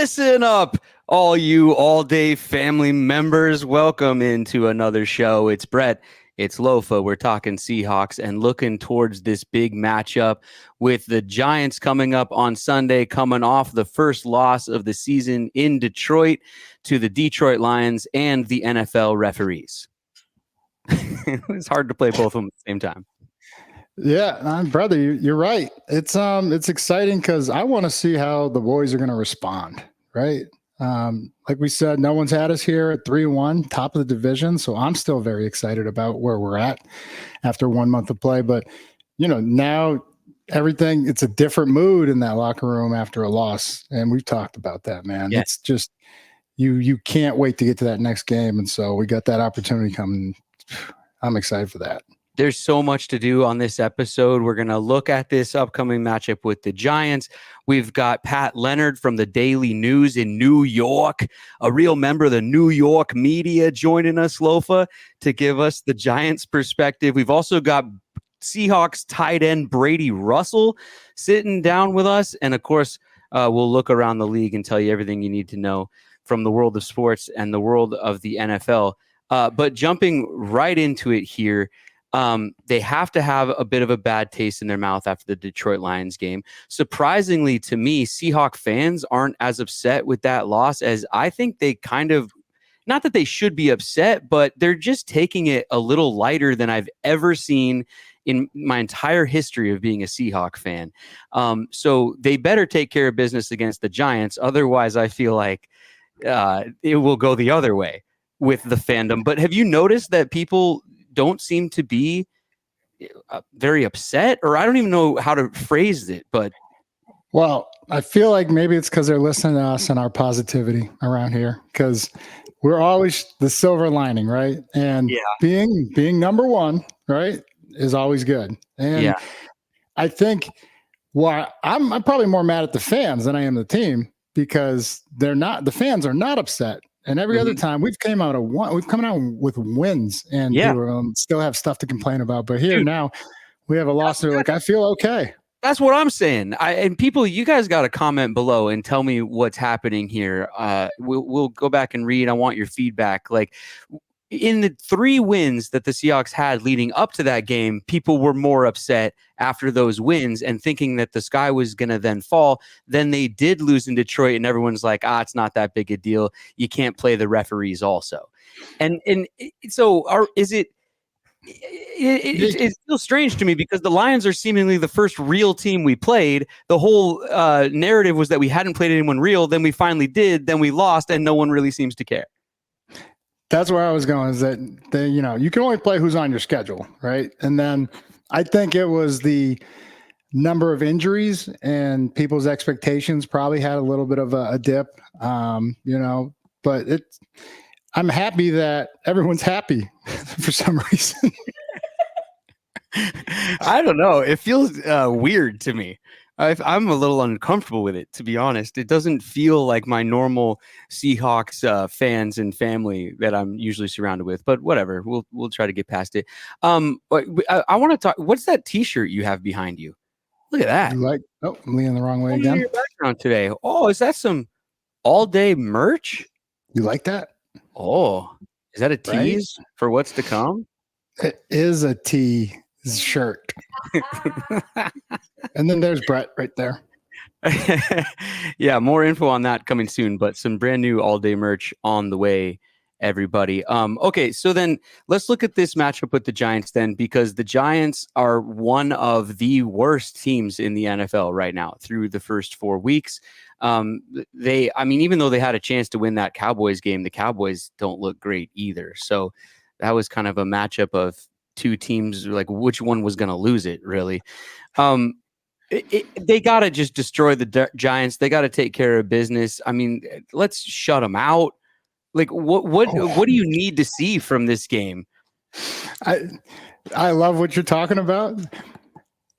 Listen up, all you all-day family members. Welcome into another show. It's Brett. It's Lofa. We're talking Seahawks and looking towards this big matchup with the Giants coming up on Sunday, coming off the first loss of the season in Detroit to the Detroit Lions and the NFL referees. It's hard to play both of them at the same time. Yeah, brother, you're right. It's exciting because I want to see how the boys are going to respond, right? Like we said, no one's had us here at 3-1, top of the division. So I'm still very excited about where we're at after 1 month of play. But, now everything, it's a different mood in that locker room after a loss. And we've talked about that, man. Yeah. It's just, you can't wait to get to that next game. And so we got that opportunity coming. I'm excited for that. There's so much to do on this episode. We're going to look at this upcoming matchup with the Giants. We've got Pat Leonard from the Daily News in New York, a real member of the New York media, joining us, Lofa, to give us the Giants perspective. We've also got Seahawks tight end Brady Russell sitting down with us. And of course, we'll look around the league and tell you everything you need to know from the world of sports and the world of the NFL. But jumping right into it here, they have to have a bit of a bad taste in their mouth after the Detroit Lions game. Surprisingly to me, Seahawk fans aren't as upset with that loss as I think they kind of, not that they should be upset, but they're just taking it a little lighter than I've ever seen in my entire history of being a Seahawk fan. So they better take care of business against the Giants. Otherwise, I feel like it will go the other way with the fandom. But have you noticed that people don't seem to be very upset, or I don't even know how to phrase it, but. Well, I feel like maybe it's because they're listening to us and our positivity around here, because we're always the silver lining, right? And being number one, right, is always good. And I think I'm probably more mad at the fans than I am the team, because the fans are not upset. And every other time we've come out with wins, and people still have stuff to complain about. But here now we have a loss. They're like, I feel okay. That's what I'm saying. And people, you guys got to comment below and tell me what's happening here. We'll go back and read. I want your feedback. Like, in the 3 wins that the Seahawks had leading up to that game, people were more upset after those wins and thinking that the sky was going to then fall. Then they did lose in Detroit, and everyone's like, it's not that big a deal. You can't play the referees also. And so it's still strange to me, because the Lions are seemingly the first real team we played. The whole narrative was that we hadn't played anyone real. Then we finally did. Then we lost, and no one really seems to care. That's where I was going, is that you can only play who's on your schedule, right? And then I think it was the number of injuries, and people's expectations probably had a little bit of a dip, but I'm happy that everyone's happy for some reason. I don't know. It feels weird to me. I'm a little uncomfortable with it, to be honest. It doesn't feel like my normal Seahawks fans and family that I'm usually surrounded with. But whatever, we'll try to get past it. I want to talk. What's that T-shirt you have behind you? Look at that. I'm leaning the wrong way again. Your background today. Oh, is that some all-day merch? You like that? Oh, is that a tease for what's to come? It is a T-shirt. And then there's Brett right there. Yeah, more info on that coming soon, but some brand new all-day merch on the way, everybody. Okay, so then let's look at this matchup with the Giants then, because the Giants are one of the worst teams in the NFL right now through the first 4 weeks. Even though they had a chance to win that Cowboys game, the Cowboys don't look great either. So that was kind of a matchup of 2 teams, like which one was going to lose it, really. They got to just destroy the Giants. They got to take care of business. I mean, let's shut them out. Like, what do you need to see from this game? I love what you're talking about.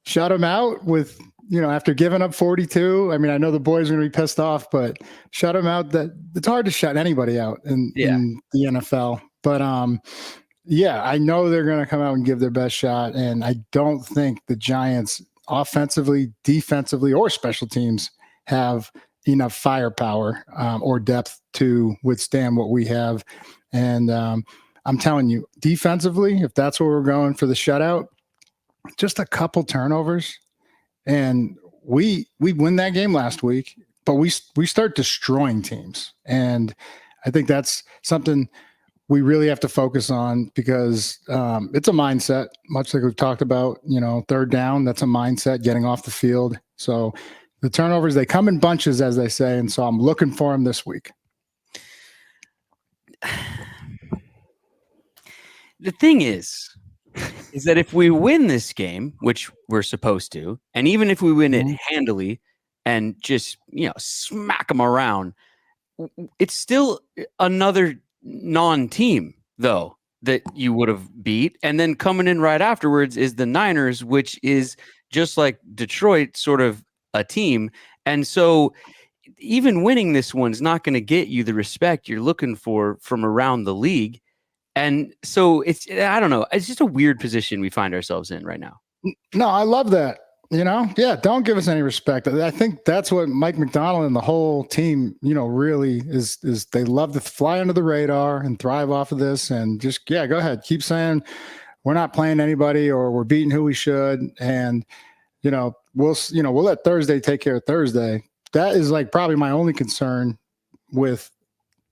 Shut them out with, after giving up 42. I mean, I know the boys are going to be pissed off, but shut them out. That it's hard to shut anybody out in the NFL. But I know they're going to come out and give their best shot, and I don't think the Giants offensively, defensively, or special teams have enough firepower or depth to withstand what we have. And I'm telling you, defensively, if that's where we're going for the shutout, just a couple turnovers, and we win that game last week. But we start destroying teams, and I think that's something we really have to focus on because it's a mindset, much like we've talked about. Third down, that's a mindset, getting off the field. So the turnovers, they come in bunches, as they say, and so I'm looking for them this week. The thing is that if we win this game, which we're supposed to, and even if we win it handily and just, smack them around, it's still another non-team, though, that you would have beat. And then coming in right afterwards is the Niners, which is just like Detroit, sort of a team. And so even winning this one's not going to get you the respect you're looking for from around the league. And so I don't know. It's just a weird position we find ourselves in right now. No, I love that. Don't give us any respect. I think that's what Mike McDonald and the whole team, really is they love to fly under the radar and thrive off of this. And just, go ahead. Keep saying we're not playing anybody or we're beating who we should. And, we'll let Thursday take care of Thursday. That is like probably my only concern with,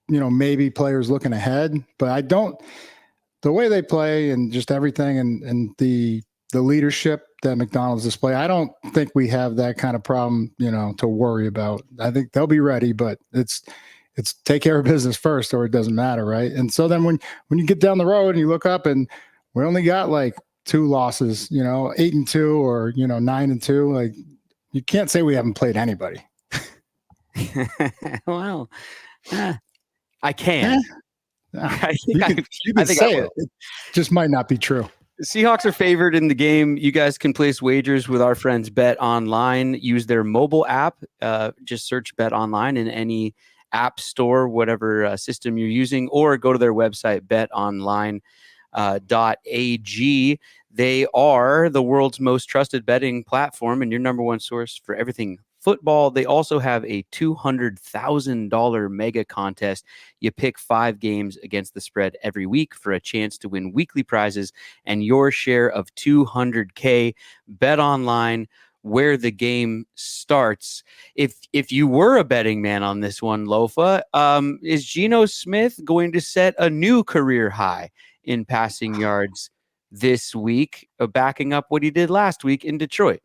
maybe players looking ahead, but the way they play and just everything and the leadership that McDonald's display, I don't think we have that kind of problem, to worry about. I think they'll be ready, but it's take care of business first or it doesn't matter. Right. And so then when you get down the road and you look up and we only got like 2 losses, 8-2 or, 9-2, like you can't say we haven't played anybody. Well, I can. You can say it. It just might not be true. The Seahawks are favored in the game. You guys can place wagers with our friends Bet Online. Use their mobile app. Just search Bet Online in any app store, whatever system you're using, or go to their website, betonline.ag. They are the world's most trusted betting platform and your number one source for everything football. They also have a $200,000 mega contest. You pick 5 games against the spread every week for a chance to win weekly prizes and your share of $200K. Bet Online, where the game starts. If you were a betting man on this one, Lofa, is Geno Smith going to set a new career high in passing yards this week, backing up what he did last week in Detroit?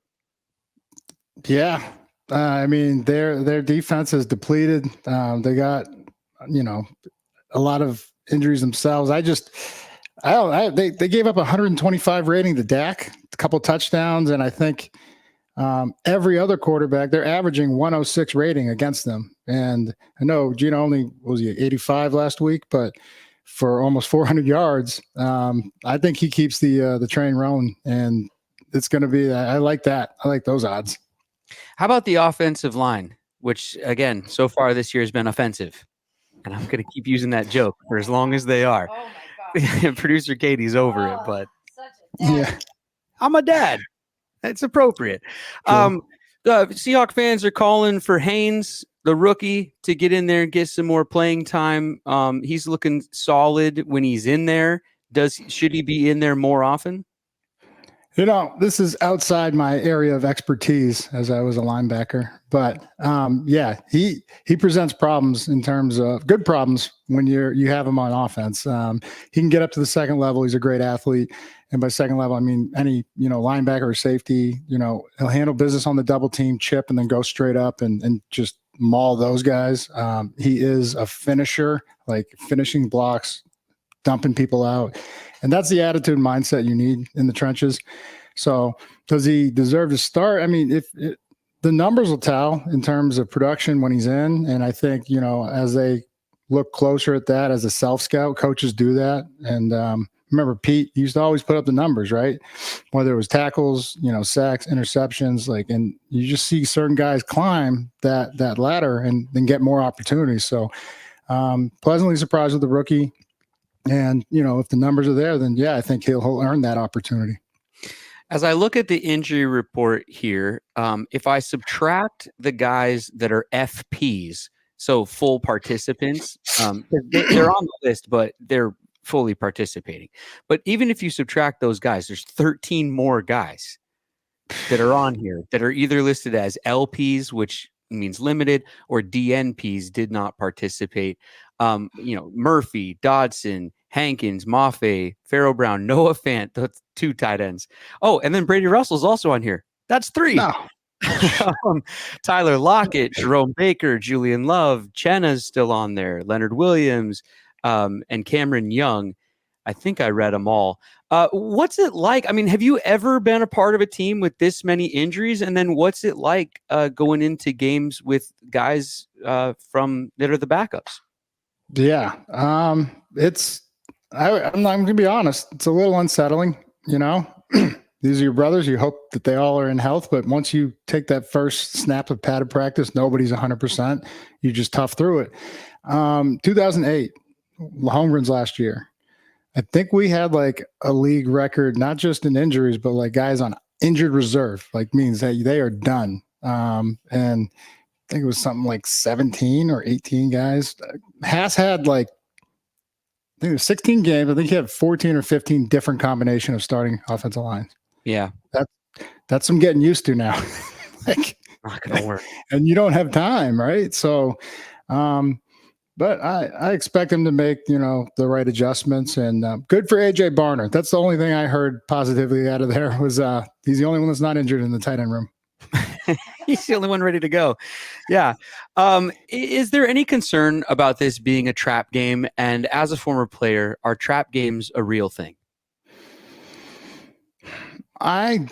Yeah. I mean, their defense is depleted. They got, a lot of injuries themselves. They gave up 125 rating to Dak, a couple touchdowns, and I think every other quarterback, they're averaging 106 rating against them. And I know Gino only was he 85 last week, but for almost 400 yards, I think he keeps the train rolling, and it's going to be. I like that. I like those odds. How about the offensive line, which, again, so far this year has been offensive? And I'm going to keep using that joke for as long as they are. Oh, my God. Producer Katie's over it, but yeah, I'm a dad. It's appropriate. The Seahawks fans are calling for Haynes, the rookie, to get in there and get some more playing time. He's looking solid when he's in there. Should he be in there more often? This is outside my area of expertise as I was a linebacker, but he presents problems in terms of good problems when you have him on offense. He can get up to the second level. He's a great athlete. And by second level, I mean, any, linebacker or safety, he'll handle business on the double team chip and then go straight up and just maul those guys. He is a finisher, like finishing blocks, dumping people out. And that's the attitude and mindset you need in the trenches. So does he deserve to start? I mean, the numbers will tell in terms of production when he's in. And I think, as they look closer at that as a self-scout, coaches do that. And remember, Pete used to always put up the numbers, right? Whether it was tackles, sacks, interceptions, and you just see certain guys climb that ladder and then get more opportunities. So pleasantly surprised with the rookie. And, if the numbers are there, then I think he'll earn that opportunity. As I look at the injury report here, if I subtract the guys that are FPs, so full participants, they're on the list, but they're fully participating. But even if you subtract those guys, there's 13 more guys that are on here that are either listed as LPs, which means limited, or DNPs, did not participate. Murphy, Dodson, Hankins, Maffei, Farrell Brown, Noah Fant, that's 2 tight ends. Oh, and then Brady Russell's also on here. That's 3. No. Tyler Lockett, Jerome Baker, Julian Love, Chenna's still on there, Leonard Williams, and Cameron Young. I think I read them all. What's it like? I mean, have you ever been a part of a team with this many injuries? And then what's it like going into games with guys from that are the backups? Yeah. I'm going to be honest. It's a little unsettling, These are your brothers. You hope that they all are in health, but once you take that first snap of padded practice, nobody's 100%. You just tough through it. 2008, Holmgren's last year. I think we had like a league record, not just in injuries, but like guys on injured reserve, like means that they are done. And I think it was something like 17 or 18 guys. Haas had like, I think it was 16 games. I think he had 14 or 15 different combination of starting offensive lines. Yeah. That's some getting used to now. Like, not gonna work. And you don't have time, right? So, but I expect him to make, the right adjustments, and good for AJ Barner. That's the only thing I heard positively out of there was he's the only one that's not injured in the tight end room. He's the only one ready to go. Yeah. Is there any concern about this being a trap game? And as a former player, are trap games a real thing? I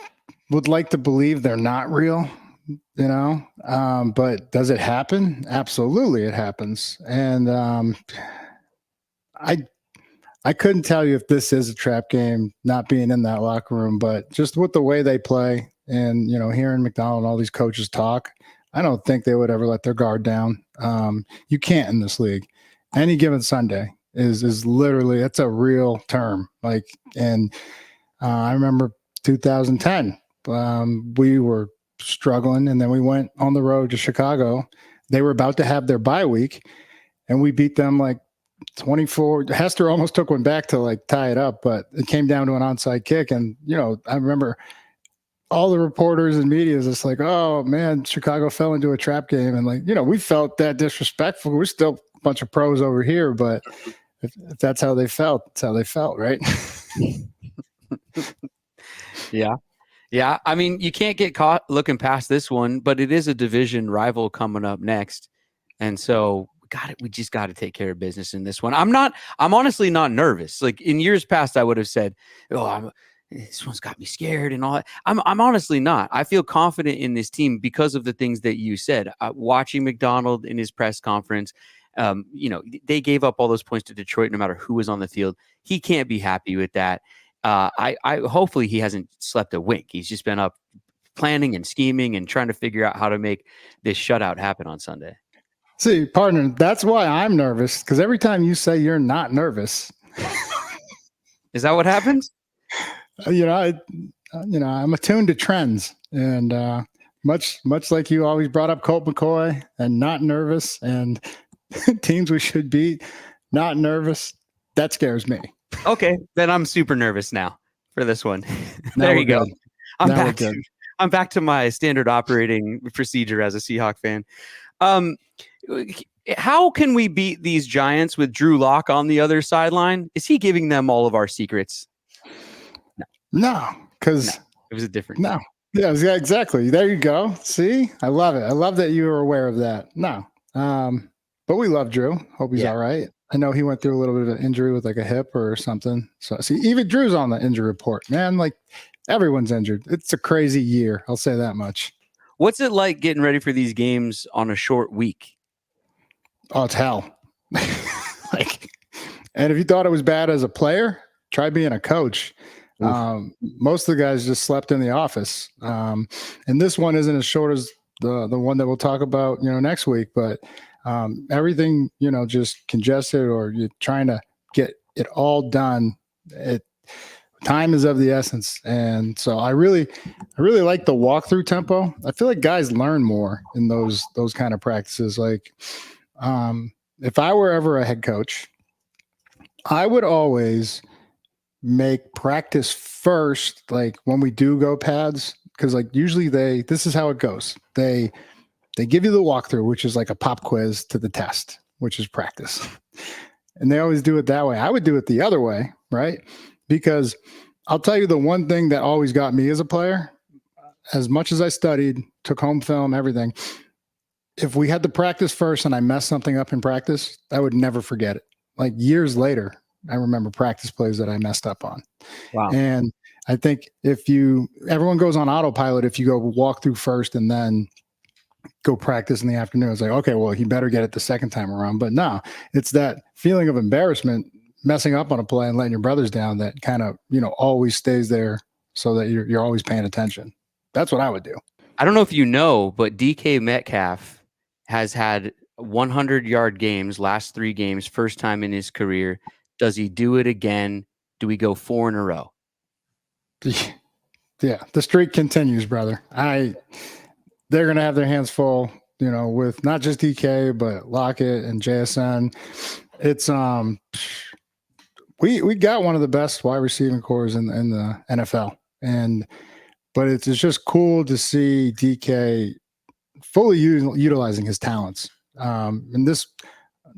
would like to believe they're not real, but does it happen? Absolutely, it happens. And I couldn't tell you if this is a trap game, not being in that locker room, but just with the way they play and, hearing McDonald and all these coaches talk, I don't think they would ever let their guard down. You can't in this league. Any given Sunday is literally, that's a real term. I remember 2010, we were struggling, and then we went on the road to Chicago. They were about to have their bye week, and we beat them like 24. Hester almost took one back to like tie it up, but it came down to an onside kick. And, I remember all the reporters and media is just like, oh man, Chicago fell into a trap game. And we felt that disrespectful. We're still a bunch of pros over here, but if that's how they felt, that's how they felt. Right. Yeah. Yeah. I mean, you can't get caught looking past this one, but it is a division rival coming up next. And so we just got to take care of business in this one. I'm honestly not nervous. Like in years past, I would have said, this one's got me scared and all that. I'm honestly not. I feel confident in this team because of the things that you said. Watching McDonald in his press conference, they gave up all those points to Detroit no matter who was on the field. He can't be happy with that. I hopefully he hasn't slept a wink. He's just been up planning and scheming and trying to figure out how to make this shutout happen on Sunday. See, partner, that's why I'm nervous, because every time you say you're not nervous. Is that what happens? I'm attuned to trends, and much like you always brought up Colt McCoy and not nervous, and teams we should beat, not nervous. That scares me. Okay, then I'm super nervous now for this one. There you go. I'm back to my standard operating procedure as a Seahawk fan. How can we beat these Giants with Drew Lock on the other sideline? Is he giving them all of our secrets? No, because it was a different. No, yeah, exactly. There you go. See, I love it. I love that you were aware of that. No, but we love Drew. Hope he's all right. I know he went through a little bit of an injury with like a hip or something. So see, even Drew's on the injury report, man. Like everyone's injured. It's a crazy year. I'll say that much. What's it like getting ready for these games on a short week? Oh, it's hell. And if you thought it was bad as a player, try being a coach. Most of the guys just slept in the office. And this one isn't as short as the one that we'll talk about, next week, but everything, just congested, or you're trying to get it all done. time is of the essence. And so I really like the walkthrough tempo. I feel like guys learn more in those kind of practices. Like, if I were ever a head coach, I would always make practice first, like when we do go pads, because like usually this is how it goes. They give you the walkthrough, which is like a pop quiz to the test, which is practice. And they always do it that way. I would do it the other way, right? Because I'll tell you the one thing that always got me as a player, as much as I studied, took home film, everything, if we had to practice first and I messed something up in practice, I would never forget it. Like years later, I remember practice plays that I messed up on. Wow. And I think everyone goes on autopilot if you go walk through first and then go practice in the afternoon. It's like, okay, well, he better get it the second time around. But no, it's that feeling of embarrassment, messing up on a play and letting your brothers down, that kind of, always stays there so that you're always paying attention. That's what I would do. I don't know if you know, but DK Metcalf has had 100-yard games, last 3 games, first time in his career. Does he do it again? Do we go 4 in a row? Yeah, the streak continues, brother. They're going to have their hands full, with not just DK, but Lockett and JSN. It's, we got one of the best wide receiving cores in the NFL. But it's just cool to see DK fully utilizing his talents. And this,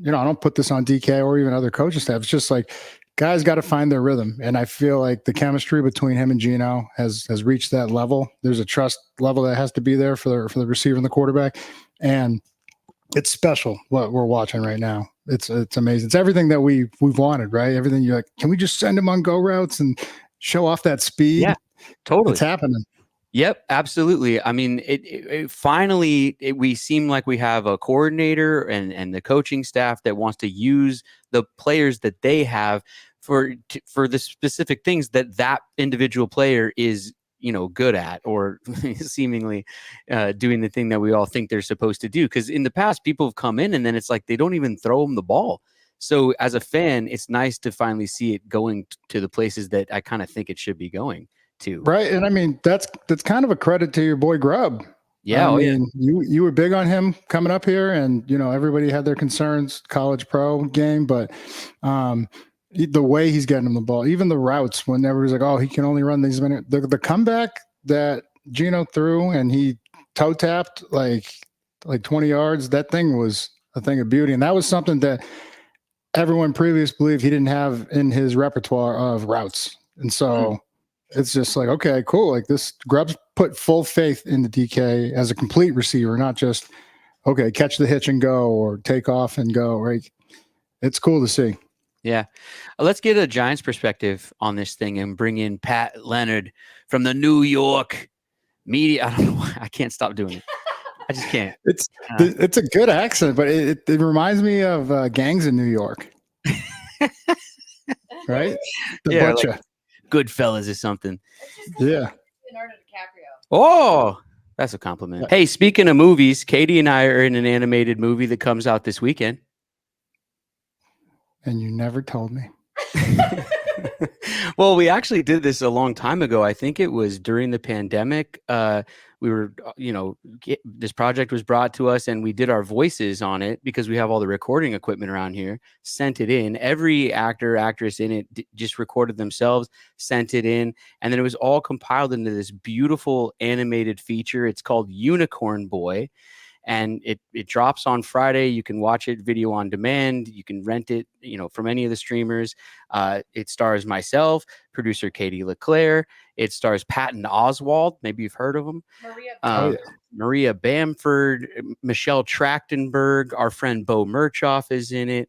I don't put this on DK or even other coaching staff. It's just like guys got to find their rhythm. And I feel like the chemistry between him and Geno has reached that level. There's a trust level that has to be there for the receiver and the quarterback. And it's special what we're watching right now. It's amazing. It's everything that we've wanted, right? Everything you're like, can we just send him on go routes and show off that speed? Yeah, totally. It's happening. Yep, absolutely. I mean, it finally, we seem like we have a coordinator and the coaching staff that wants to use the players that they have for the specific things that individual player is, good at, or seemingly doing the thing that we all think they're supposed to do. Because in the past, people have come in and then it's like they don't even throw them the ball. So as a fan, it's nice to finally see it going to the places that I kind of think it should be going to. Right. And I mean, that's kind of a credit to your boy Grubb. Yeah. I mean, you were big on him coming up here, and, everybody had their concerns, college pro game, but the way he's getting him the ball, even the routes, when everybody's like, oh, he can only run these minutes. The comeback that Geno threw and he toe tapped like 20 yards, that thing was a thing of beauty. And that was something that everyone previously believed he didn't have in his repertoire of routes. And so it's just like, okay, cool. Like this, Grubb's put full faith into DK as a complete receiver, not just, okay, catch the hitch and go, or take off and go, right? It's cool to see. Yeah. Let's get a Giants perspective on this thing and bring in Pat Leonard from the New York media. I don't know why. I can't stop doing it. I just can't. It's a good accent, but it reminds me of gangs in New York. Right? The butcher. Like Goodfellas or something. Yeah. Leonardo DiCaprio. Oh, that's a compliment. Hey, speaking of movies, Katie and I are in an animated movie that comes out this weekend. And you never told me. Well, we actually did this a long time ago. I think it was during the pandemic. We were, this project was brought to us and we did our voices on it because we have all the recording equipment around here, sent it in. Every actor, actress in it just recorded themselves, sent it in. And then it was all compiled into this beautiful animated feature. It's called Unicorn Boy. And it drops on Friday. You can watch it video on demand. You can rent it, from any of the streamers. It stars myself, producer Katie LeClaire. It stars Patton Oswalt. Maybe you've heard of him. Maria Bamford, Michelle Trachtenberg. Our friend Bo Murchoff is in it.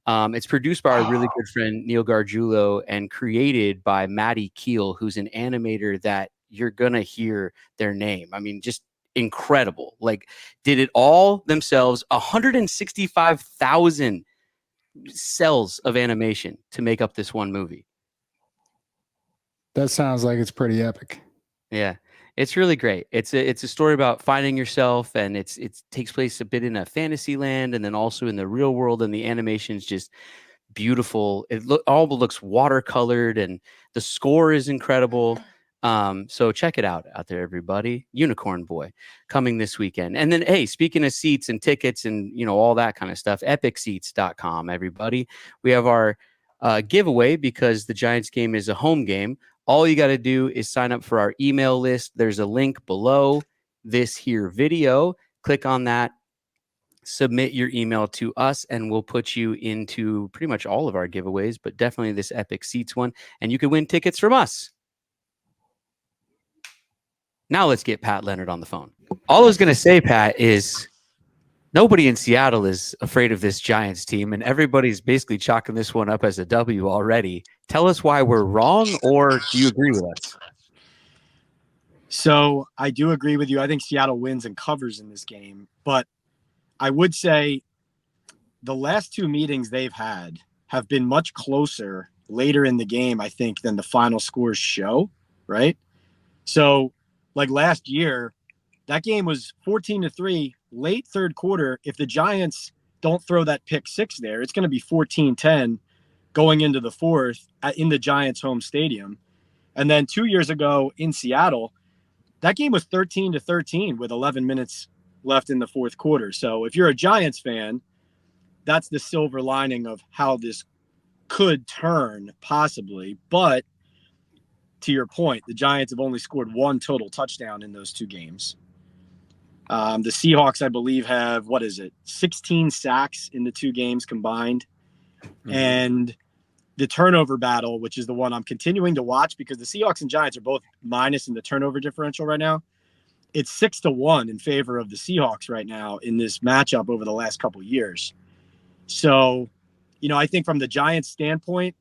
It's produced by our really good friend Neil Gargiulo and created by Maddie Keel, who's an animator that you're gonna hear their name. I mean, just incredible. Like, did it all themselves. 165,000 cells of animation to make up this one movie. That sounds like it's pretty epic. Yeah, it's really great. It's a story about finding yourself, and it takes place a bit in a fantasy land and then also in the real world, and the animation's just beautiful. All looks watercolored, and the score is incredible. So check it out there, everybody. Unicorn Boy coming this weekend. And then, hey, speaking of seats and tickets and, all that kind of stuff, epicseats.com, everybody. We have our giveaway because the Giants game is a home game. All you got to do is sign up for our email list. There's a link below this here video. Click on that, submit your email to us, and we'll put you into pretty much all of our giveaways, but definitely this Epic Seats one, and you can win tickets from us. Now let's get Pat Leonard on the phone. All I was going to say, Pat, is nobody in Seattle is afraid of this Giants team, and everybody's basically chalking this one up as a W already. Tell us why we're wrong, or do you agree with us? So I do agree with you. I think Seattle wins and covers in this game, but I would say the last two meetings they've had have been much closer later in the game, I think, than the final scores show, right? So, like last year, that game was 14-3, late third quarter. If the Giants don't throw that pick six there, it's going to be 14-10 going into the fourth in the Giants' home stadium. And then 2 years ago in Seattle, that game was 13-13 with 11 minutes left in the fourth quarter. So if you're a Giants fan, that's the silver lining of how this could turn possibly. But to your point, the Giants have only scored one total touchdown in those two games. The Seahawks, I believe, have, 16 sacks in the two games combined. Mm-hmm. And the turnover battle, which is the one I'm continuing to watch because the Seahawks and Giants are both minus in the turnover differential right now. It's 6-1 in favor of the Seahawks right now in this matchup over the last couple of years. So, I think from the Giants standpoint,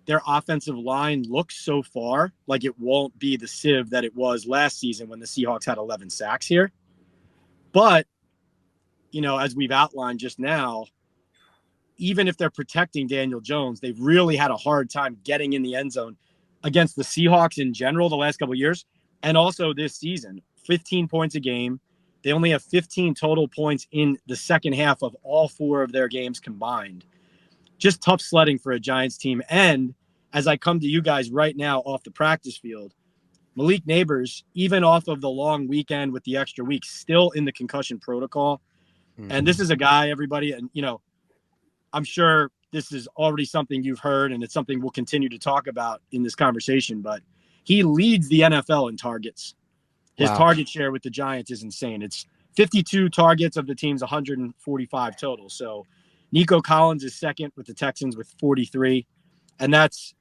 their offensive line looks so far like it won't be the sieve that it was last season when the Seahawks had 11 sacks here. But, as we've outlined just now, even if they're protecting Daniel Jones, they've really had a hard time getting in the end zone against the Seahawks in general the last couple of years and also this season. 15 points a game. They only have 15 total points in the second half of all four of their games combined. Just tough sledding for a Giants team. And as I come to you guys right now off the practice field, Malik Nabers, even off of the long weekend with the extra week, still in the concussion protocol. Mm-hmm. And this is a guy, everybody, and, I'm sure this is already something you've heard, and it's something we'll continue to talk about in this conversation, but he leads the NFL in targets. His target share with the Giants is insane. It's 52 targets of the team's 145 total. So Nico Collins is second with the Texans with 43, and that's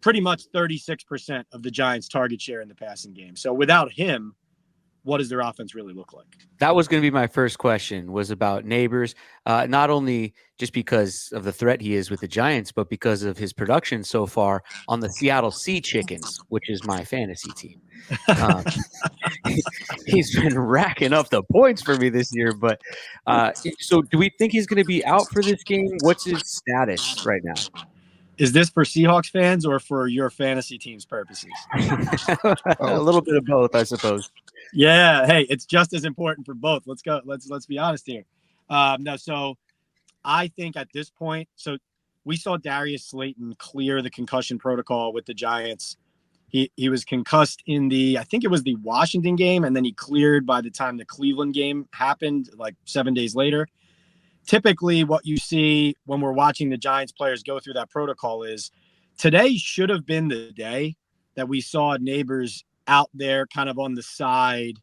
pretty much 36% of the Giants' target share in the passing game. So without him, what does their offense really look like? That was going to be my first question, was about Nabers, not only just because of the threat he is with the Giants, but because of his production so far on the Seattle Sea Chickens, which is my fantasy team. He's been racking up the points for me this year. But so do we think he's going to be out for this game? What's his status right now? Is this for Seahawks fans or for your fantasy team's purposes? A little bit of both, I suppose. Yeah. Hey, it's just as important for both. Let's go. Let's be honest here. No, so I think at this point, so we saw Darius Slayton clear the concussion protocol with the Giants. He was concussed in I think it was the Washington game, and then he cleared by the time the Cleveland game happened, like 7 days later. Typically, what you see when we're watching the Giants players go through that protocol is today should have been the day that we saw Nabers out there kind of on the side,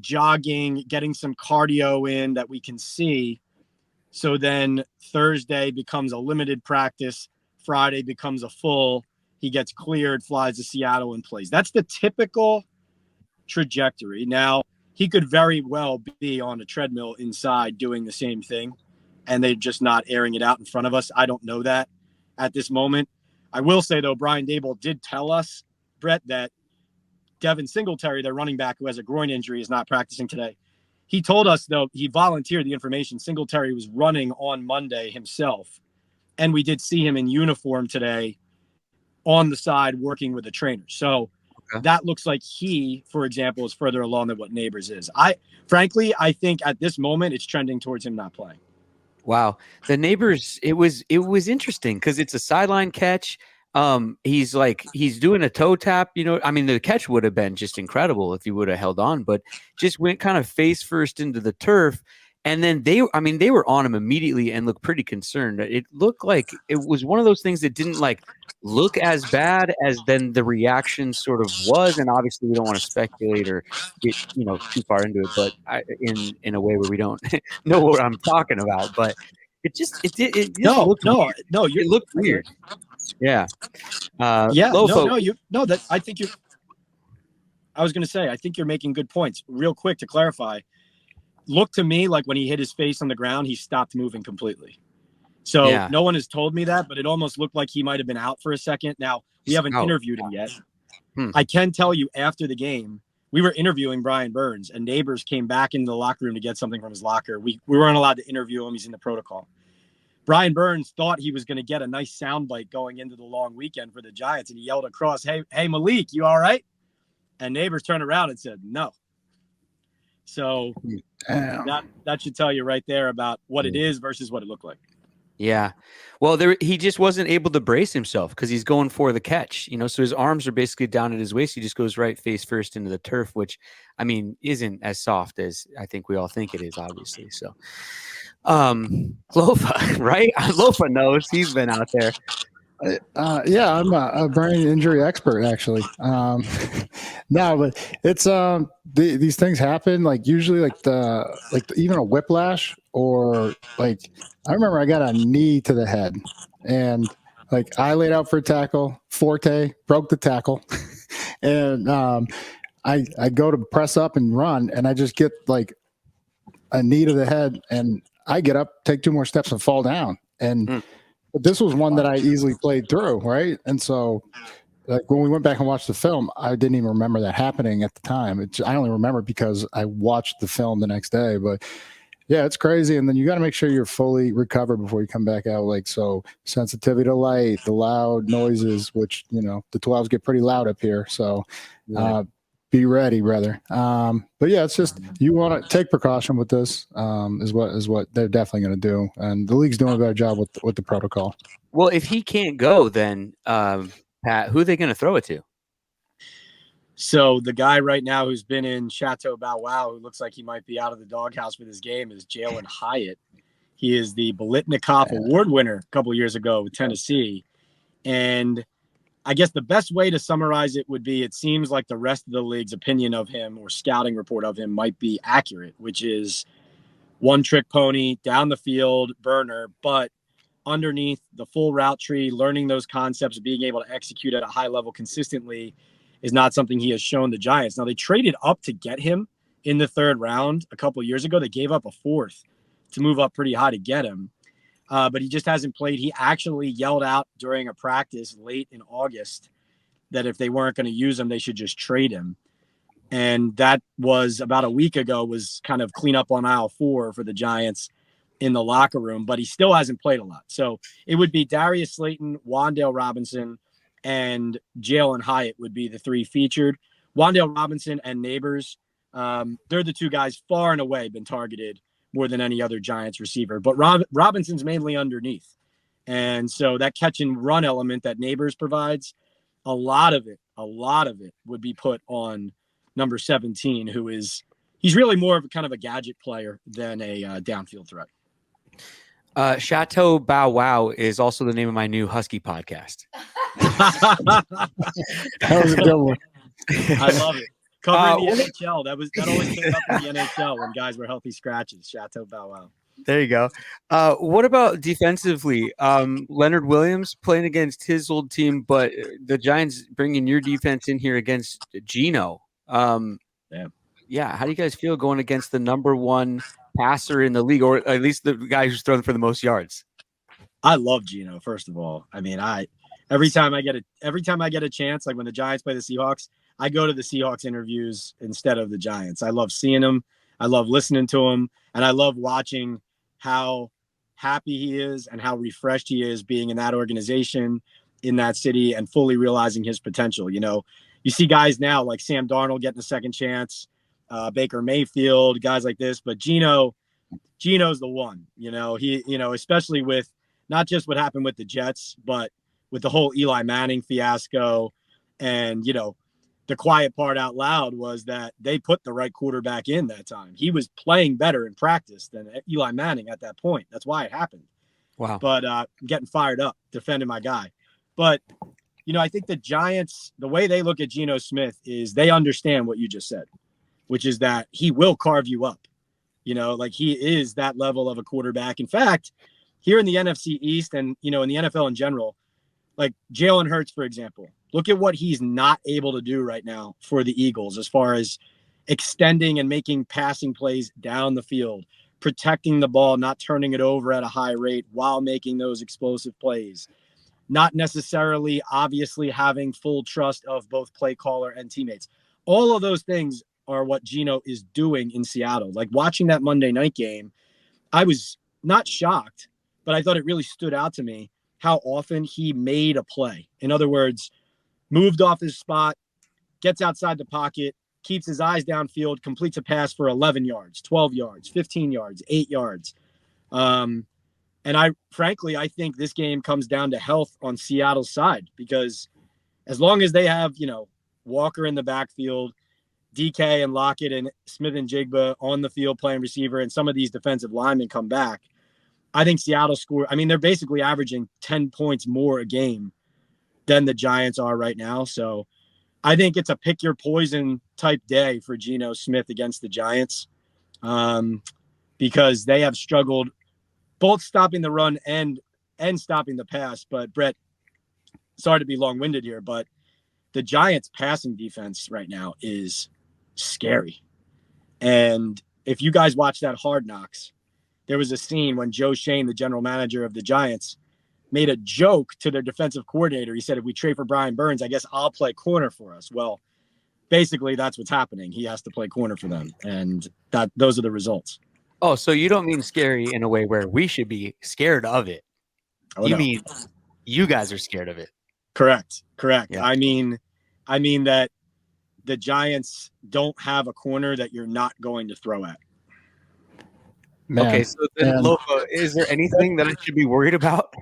jogging, getting some cardio in that we can see. So then Thursday becomes a limited practice. Friday becomes a full. He gets cleared, flies to Seattle and plays. That's the typical trajectory. Now, he could very well be on a treadmill inside doing the same thing, and they're just not airing it out in front of us. I don't know that at this moment. I will say, though, Brian Daboll did tell us, Brett, that Devin Singletary, their running back who has a groin injury, is not practicing today. He told us, though, he volunteered the information. Singletary was running on Monday himself, and we did see him in uniform today on the side working with a trainer. So that looks like he, for example, is further along than what Nabers is. I think at this moment it's trending towards him not playing. Wow. The Neighbors, it was interesting because it's a sideline catch. He's doing a toe tap, I mean, the catch would have been just incredible if he would have held on, but just went kind of face first into the turf. And then they were on him immediately and looked pretty concerned. It looked like it was one of those things that didn't like look as bad as then the reaction sort of was. And obviously we don't want to speculate or get, too far into it, but in a way where we don't know what I'm talking about, but it just looked weird. No, It looked weird. Yeah. Yeah, Lofa, I was going to say, I think you're making good points. Real quick to clarify, looked to me like when he hit his face on the ground, he stopped moving completely. So yeah. no one has told me that, but it almost looked like he might have been out for a second. Now, we haven't interviewed him yet. I can tell you after the game, we were interviewing Brian Burns, and Neighbors came back into the locker room to get something from his locker. We weren't allowed to interview him. He's in the protocol. Brian Burns thought he was going to get a nice soundbite going into the long weekend for the Giants, and he yelled across, hey, Malik, you all right? And Neighbors turned around and said, no. So that should tell you right there about what it is versus what it looked like. Yeah. Well, he just wasn't able to brace himself because he's going for the catch, so his arms are basically down at his waist. He just goes right face first into the turf, which, I mean, isn't as soft as I think we all think it is, obviously. So, Lofa, right? Lofa knows. He's been out there. Yeah, I'm a brain injury expert, actually. No, but it's these things happen. Like usually, even a whiplash or like I remember I got a knee to the head, and like I laid out for a tackle. Forte broke the tackle, and I go to press up and run, and I just get like a knee to the head, and I get up, take 2 more steps, and fall down, and. But this was one that I easily played through, right? And so, like when we went back and watched the film, I didn't even remember that happening at the time. I only remember because I watched the film the next day. But yeah, it's crazy. And then you got to make sure you're fully recovered before you come back out. Like so, sensitivity to light, the loud noises, which the 12s get pretty loud up here. So. Be ready, brother. But yeah, it's just you want to take precaution with this. Is what they're definitely going to do, and the league's doing a better job with the protocol. Well, if he can't go, then Pat, who are they going to throw it to? So the guy right now who's been in Chateau Bow Wow, who looks like he might be out of the doghouse for this game, is Jalen Hyatt. He is the Bolitnikoff Award winner a couple of years ago with Tennessee, and I guess the best way to summarize it would be it seems like the rest of the league's opinion of him or scouting report of him might be accurate, which is one trick pony, down the field, burner, but underneath the full route tree, learning those concepts, being able to execute at a high level consistently is not something he has shown the Giants. Now, they traded up to get him in the 3rd round a couple of years ago. They gave up a 4th to move up pretty high to get him. But he just hasn't played. He actually yelled out during a practice late in August that if they weren't going to use him, they should just trade him. And that was about a week ago, was kind of clean up on aisle 4 for the Giants in the locker room, but he still hasn't played a lot. So it would be Darius Slayton, Wan'Dale Robinson, and Jalen Hyatt would be the 3 featured. Wan'Dale Robinson and Neighbors, they're the 2 guys far and away been targeted more than any other Giants receiver. But Robinson's mainly underneath. And so that catch and run element that Neighbors provides, a lot of it would be put on number 17, he's really more of a kind of a gadget player than a downfield threat. Chateau Bow Wow is also the name of my new Husky podcast. That was a good one. I love it. Covering the NHL. That always came up in the NHL when guys were healthy scratches. Chateau Bow Wow. There you go. What about defensively? Leonard Williams playing against his old team, but the Giants bringing your defense in here against Geno. Yeah. How do you guys feel going against the number 1 passer in the league, or at least the guy who's thrown for the most yards? I love Geno. First of all, I mean, every time I get a chance, like when the Giants play the Seahawks, I go to the Seahawks interviews instead of the Giants. I love seeing him. I love listening to him, and I love watching how happy he is and how refreshed he is being in that organization, in that city, and fully realizing his potential. You see guys now like Sam Darnold getting a second chance, Baker Mayfield, guys like this, but Geno, Geno's the one, especially with not just what happened with the Jets, but with the whole Eli Manning fiasco. And, the quiet part out loud was that they put the right quarterback in that time. He was playing better in practice than Eli Manning at that point. That's why it happened. Wow. But I'm getting fired up defending my guy. But, I think the Giants, the way they look at Geno Smith is they understand what you just said, which is that he will carve you up. He is that level of a quarterback. In fact, here in the NFC East and, in the NFL in general, like Jalen Hurts, for example, look at what he's not able to do right now for the Eagles as far as extending and making passing plays down the field, protecting the ball, not turning it over at a high rate while making those explosive plays, not necessarily obviously having full trust of both play caller and teammates. All of those things are what Geno is doing in Seattle. Like watching that Monday night game, I was not shocked, but I thought it really stood out to me how often he made a play. In other words, moved off his spot, gets outside the pocket, keeps his eyes downfield, completes a pass for 11 yards, 12 yards, 15 yards, 8 yards. And I think this game comes down to health on Seattle's side, because as long as they have, Walker in the backfield, DK and Lockett and Smith and Jigba on the field playing receiver, and some of these defensive linemen come back, I think Seattle they're basically averaging 10 points more a game than the Giants are right now. So I think it's a pick your poison type day for Geno Smith against the Giants, because they have struggled both stopping the run and stopping the pass. But Brett, sorry to be long-winded here, but the Giants passing defense right now is scary. And if you guys watch that Hard Knocks, there was a scene when Joe Shane, the general manager of the Giants, made a joke to their defensive coordinator. He said, if we trade for Brian Burns, I guess I'll play corner for us. Well, basically that's what's happening. He has to play corner for them. And those are the results. Oh, so you don't mean scary in a way where we should be scared of it. You mean you guys are scared of it. Correct. Yeah. I mean that the Giants don't have a corner that you're not going to throw at. Man, okay, so then, Lofa, is there anything that I should be worried about?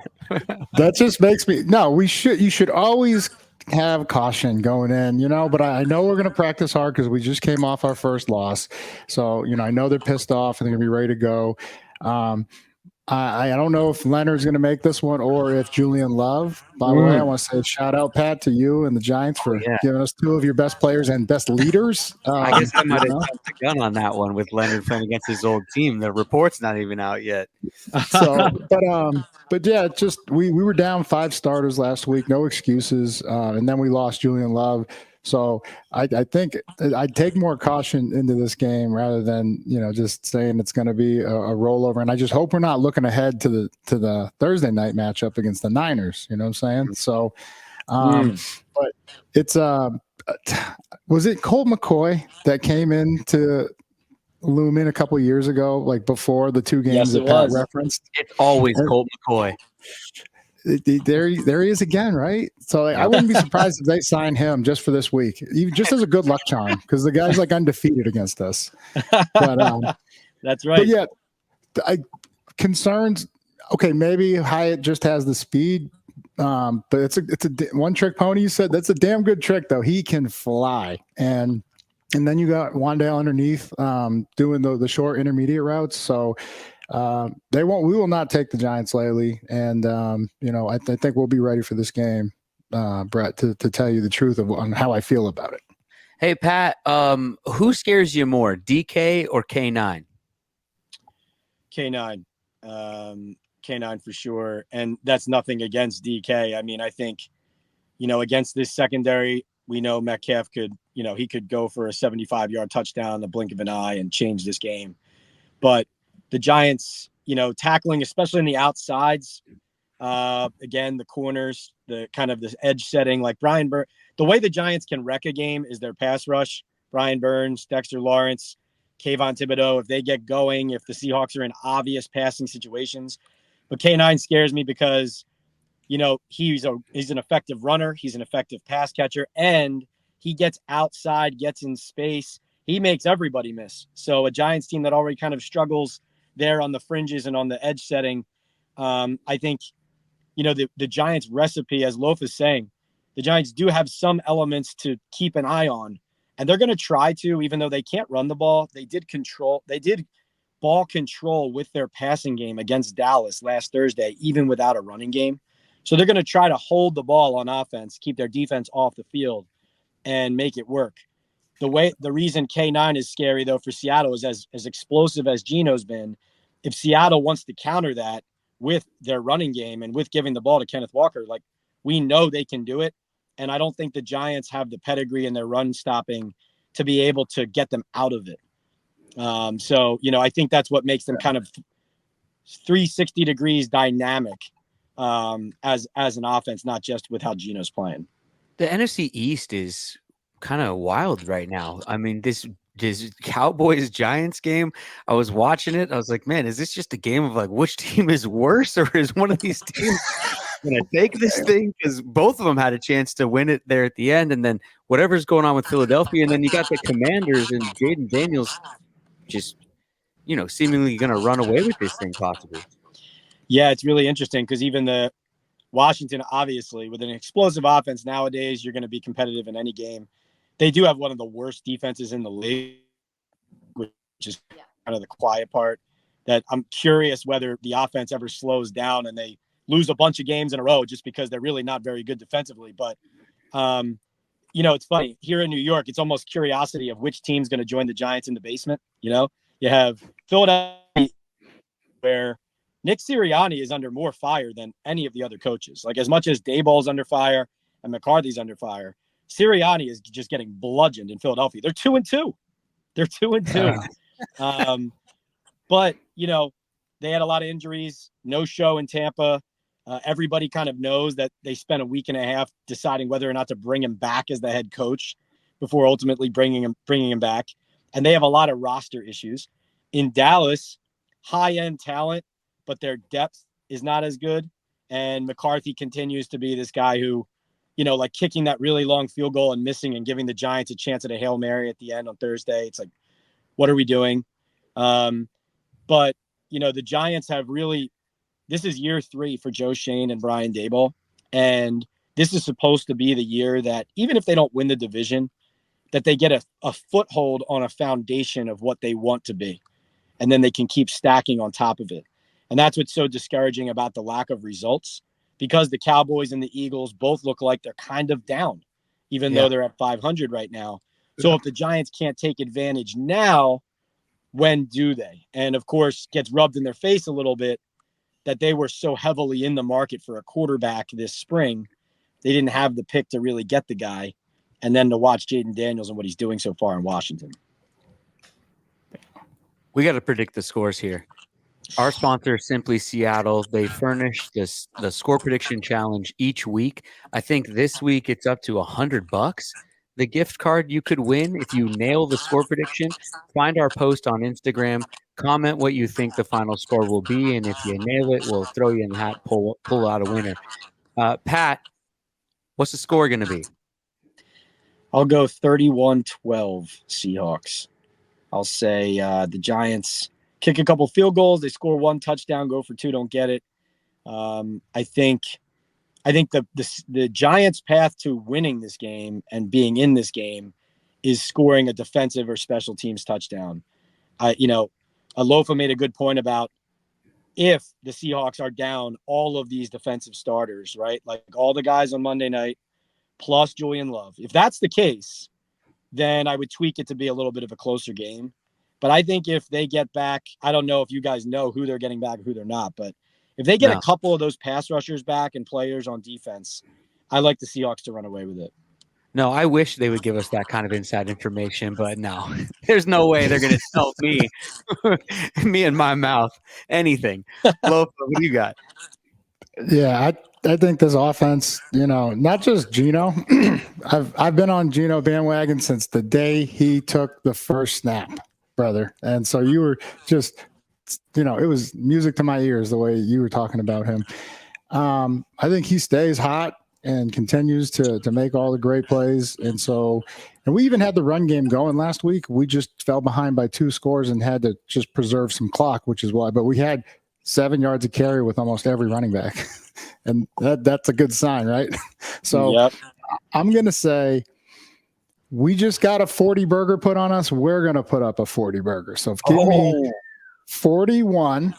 that just makes me you should always have caution going in, but I know we're going to practice hard because we just came off our first loss. So, I know they're pissed off and they're going to be ready to go. I don't know if Leonard's going to make this one or if Julian Love. By the way, I want to say shout out, Pat, to you and the Giants for giving us two of your best players and best leaders. I guess I might have jumped the gun on that one with Leonard playing against his old team. The report's not even out yet. So, but yeah, just we were down 5 starters last week, no excuses, and then we lost Julian Love. So I think I'd take more caution into this game rather than just saying it's going to be a rollover. And I just hope we're not looking ahead to the Thursday night matchup against the Niners. You know what I'm saying? So, but it's was it Colt McCoy that came in to Lumen a couple of years ago, like before the 2 games that Pat referenced? It's always Colt McCoy. There he is again, right? So I wouldn't be surprised if they sign him just for this week, even just as a good luck charm, because the guy's like undefeated against us. But that's right. But yeah, concerns. Okay, maybe Hyatt just has the speed, but it's a one trick pony. You said that's a damn good trick though. He can fly, and then you got Wandale underneath doing the short intermediate routes. So. We will not take the Giants lightly. And, I think we'll be ready for this game, Brett, to tell you the truth on how I feel about it. Hey, Pat, who scares you more, DK or K9? K9. K9 for sure. And that's nothing against DK. I mean, I think, against this secondary, we know Metcalf could go for a 75-yard touchdown in the blink of an eye and change this game. But the Giants, tackling, especially in the outsides, again, the corners, the kind of this edge setting, like Brian Burns. The way the Giants can wreck a game is their pass rush. Brian Burns, Dexter Lawrence, Kayvon Thibodeau, if they get going, if the Seahawks are in obvious passing situations. But K9 scares me because, he's an effective runner. He's an effective pass catcher, and he gets outside, gets in space. He makes everybody miss. So a Giants team that already kind of struggles there on the fringes and on the edge setting. I think, the Giants recipe, as Loaf is saying, the Giants do have some elements to keep an eye on, and they're going to try to, even though they can't run the ball. They did ball control with their passing game against Dallas last Thursday, even without a running game. So they're going to try to hold the ball on offense, keep their defense off the field, and make it work. The reason K9 is scary, though, for Seattle is as explosive as Geno's been. If Seattle wants to counter that with their running game and with giving the ball to Kenneth Walker, like, we know they can do it. And I don't think the Giants have the pedigree in their run stopping to be able to get them out of it. So, I think that's what makes them kind of 360 degrees dynamic as an offense, not just with how Geno's playing. The NFC East is kind of wild right now. I mean, this Cowboys-Giants game, I was watching it. I was like, man, is this just a game of like which team is worse, or is one of these teams going to take this thing? Because both of them had a chance to win it there at the end, and then whatever's going on with Philadelphia, and then you got the Commanders and Jaden Daniels just, seemingly going to run away with this thing possibly. Yeah, it's really interesting because even the Washington, obviously, with an explosive offense nowadays, you're going to be competitive in any game. They do have one of the worst defenses in the league, which is kind of the quiet part. That I'm curious whether the offense ever slows down and they lose a bunch of games in a row just because they're really not very good defensively. But, it's funny. Here in New York, it's almost curiosity of which team's going to join the Giants in the basement. You have Philadelphia, where Nick Sirianni is under more fire than any of the other coaches. Like, as much as Daboll's under fire and McCarthy's under fire, Sirianni is just getting bludgeoned in Philadelphia. They're 2-2. They're 2-2. But, they had a lot of injuries, no show in Tampa. Everybody kind of knows that they spent a week and a half deciding whether or not to bring him back as the head coach before ultimately bringing him back. And they have a lot of roster issues. In Dallas, high-end talent, but their depth is not as good. And McCarthy continues to be this guy who, like kicking that really long field goal and missing and giving the Giants a chance at a Hail Mary at the end on Thursday. It's like, what are we doing? But, the Giants have really, this is year 3 for Joe Shane and Brian Daboll. And this is supposed to be the year that even if they don't win the division, that they get a foothold on a foundation of what they want to be. And then they can keep stacking on top of it. And that's what's so discouraging about the lack of results, because the Cowboys and the Eagles both look like they're kind of down, even though they're at 500 right now. So if the Giants can't take advantage now, when do they? And of course, gets rubbed in their face a little bit that they were so heavily in the market for a quarterback this spring. They didn't have the pick to really get the guy. And then to watch Jaden Daniels and what he's doing so far in Washington. We got to predict the scores here. Our sponsor, Simply Seattle, they furnish the score prediction challenge each week. I think this week it's up to $100. The gift card you could win if you nail the score prediction. Find our post on Instagram, comment what you think the final score will be, and if you nail it, we'll throw you in the hat, pull out a winner. Pat, what's the score going to be? I'll go 31-12 Seahawks. I'll say the Giants kick a couple field goals. They score 1 touchdown, go for 2, don't get it. I think the Giants' path to winning this game and being in this game is scoring a defensive or special teams touchdown. Lofa made a good point about if the Seahawks are down all of these defensive starters, right? Like all the guys on Monday night, plus Julian Love. If that's the case, then I would tweak it to be a little bit of a closer game. But I think if they get back, I don't know if you guys know who they're getting back, who they're not, but if they get a couple of those pass rushers back and players on defense, I like the Seahawks to run away with it. No, I wish they would give us that kind of inside information, but no, there's no way they're going to tell me and my mouth, anything. Lofa, what do you got? Yeah, I think this offense, not just Geno. I've been on Geno bandwagon since the day he took the first snap, brother. And so you were just, it was music to my ears the way you were talking about him. I think he stays hot. and continues to make all the great plays. And we even had the run game going last week. We just fell behind by 2 scores and had to just preserve some clock, which is why. But we had 7 yards of carry with almost every running back, and that's a good sign, right? So Yep. I'm going to say we just got a 40 burger put on us. We're going to put up a 40 burger. So give me 41-17.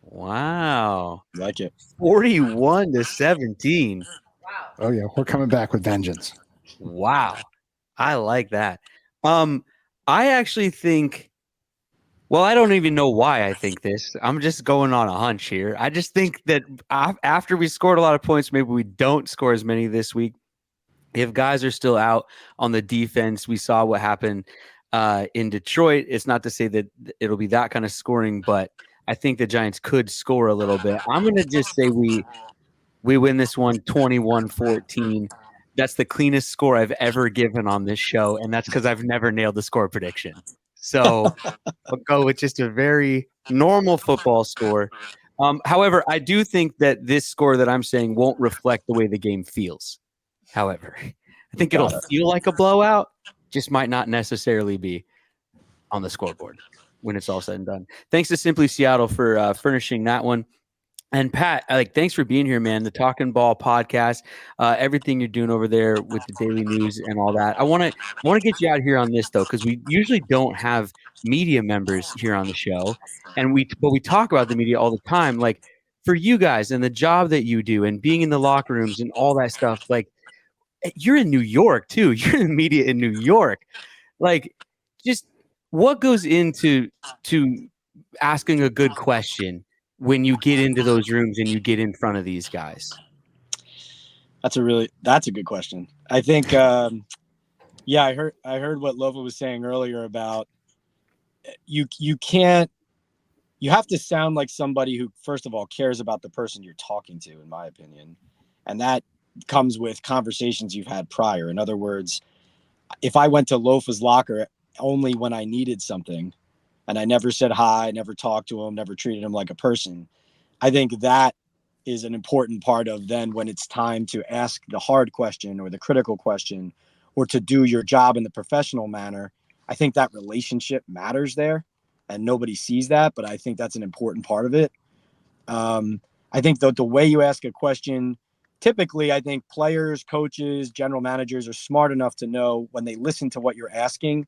Wow. Like it. 41-17. Oh yeah, we're coming back with vengeance. Wow. I like that. I actually think, well, I don't even know why I think this. I'm just going on a hunch here. I just think that after we scored a lot of points, maybe we don't score as many this week. If guys are still out on the defense, we saw what happened in Detroit. It's not to say that it'll be that kind of scoring, but I think the Giants could score a little bit. I'm going to just say we win this one 21-14. That's the cleanest score I've ever given on this show, and that's because I've never nailed the score prediction. So I'll go with just a very normal football score. However, I do think that this score that I'm saying won't reflect the way the game feels. However, I think it'll feel like a blowout, just might not necessarily be on the scoreboard when it's all said and done. Thanks to Simply Seattle for furnishing that one. And Pat, thanks for being here, man. The Talking Ball podcast, everything you're doing over there with the daily news and all that. I want to get you out here on this though, because we usually don't have media members here on the show, but we talk about the media all the time. Like for you guys and the job that you do and being in the locker rooms and all that stuff. Like you're in New York too. You're in the media in New York. Like, just what goes into asking a good question when you get into those rooms and you get in front of these guys? That's a good question. I think, I heard what Lofa was saying earlier about you have to sound like somebody who, first of all, cares about the person you're talking to, in my opinion. And that comes with conversations you've had prior. In other words, if I went to Lofa's locker only when I needed something and I never said hi, never talked to him, never treated him like a person, I think that is an important part of then when it's time to ask the hard question or the critical question or to do your job in the professional manner. I think that relationship matters there and nobody sees that, but I think that's an important part of it. I think the way you ask a question, typically, I think players, coaches, general managers are smart enough to know when they listen to what you're asking,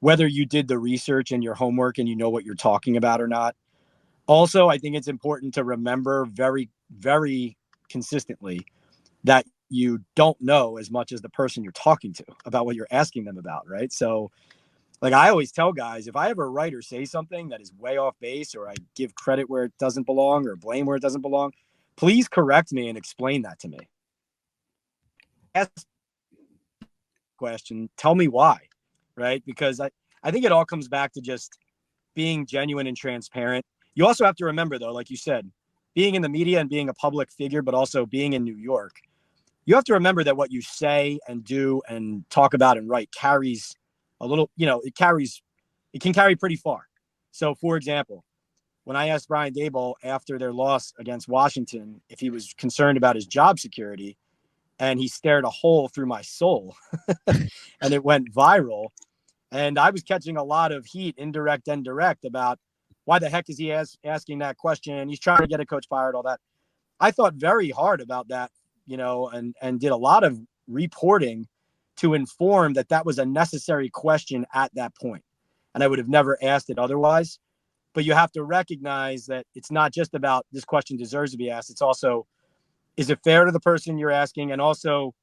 whether you did the research and your homework and you know what you're talking about or not. Also, I think it's important to remember very, very consistently that you don't know as much as the person you're talking to about what you're asking them about, right? So, like I always tell guys, if I ever write or say something that is way off base or I give credit where it doesn't belong or blame where it doesn't belong, please correct me and explain that to me. Ask question, tell me why, right? Because I think it all comes back to just being genuine and transparent. You also have to remember, though, like you said, being in the media and being a public figure, but also being in New York, you have to remember that what you say and do and talk about and write carries a little, it can carry pretty far. So, for example, when I asked Brian Daboll after their loss against Washington if he was concerned about his job security, and he stared a hole through my soul and it went viral. And I was catching a lot of heat, indirect and direct, about why the heck is he asking that question? He's trying to get a coach fired, all that. I thought very hard about that, and did a lot of reporting to inform that was a necessary question at that point. And I would have never asked it otherwise. But you have to recognize that it's not just about this question deserves to be asked. It's also, is it fair to the person you're asking? And also,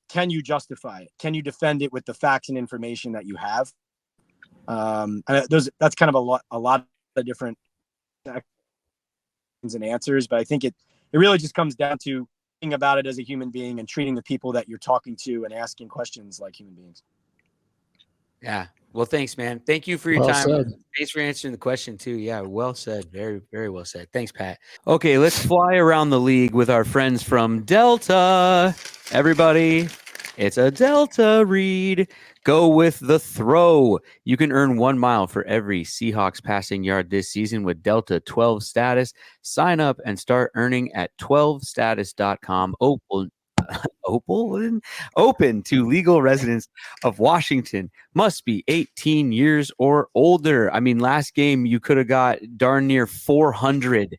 can you justify it? Can you defend it with the facts and information that you have? That's kind of a lot of different questions and answers. But I think it really just comes down to thinking about it as a human being and treating the people that you're talking to and asking questions like human beings. Yeah. Well, thanks, man. Thank you for your time. Said. Thanks for answering the question too. Yeah, well said. Very, very well said. Thanks, Pat. Okay, let's fly around the league with our friends from Delta. Everybody, It's a Delta read. Go with the throw. You can earn 1 mile for every Seahawks passing yard this season with Delta 12 status. Sign up and start earning at 12status.com. Open to legal residents of Washington. Must be 18 years or older. I mean, last game you could have got darn near 400.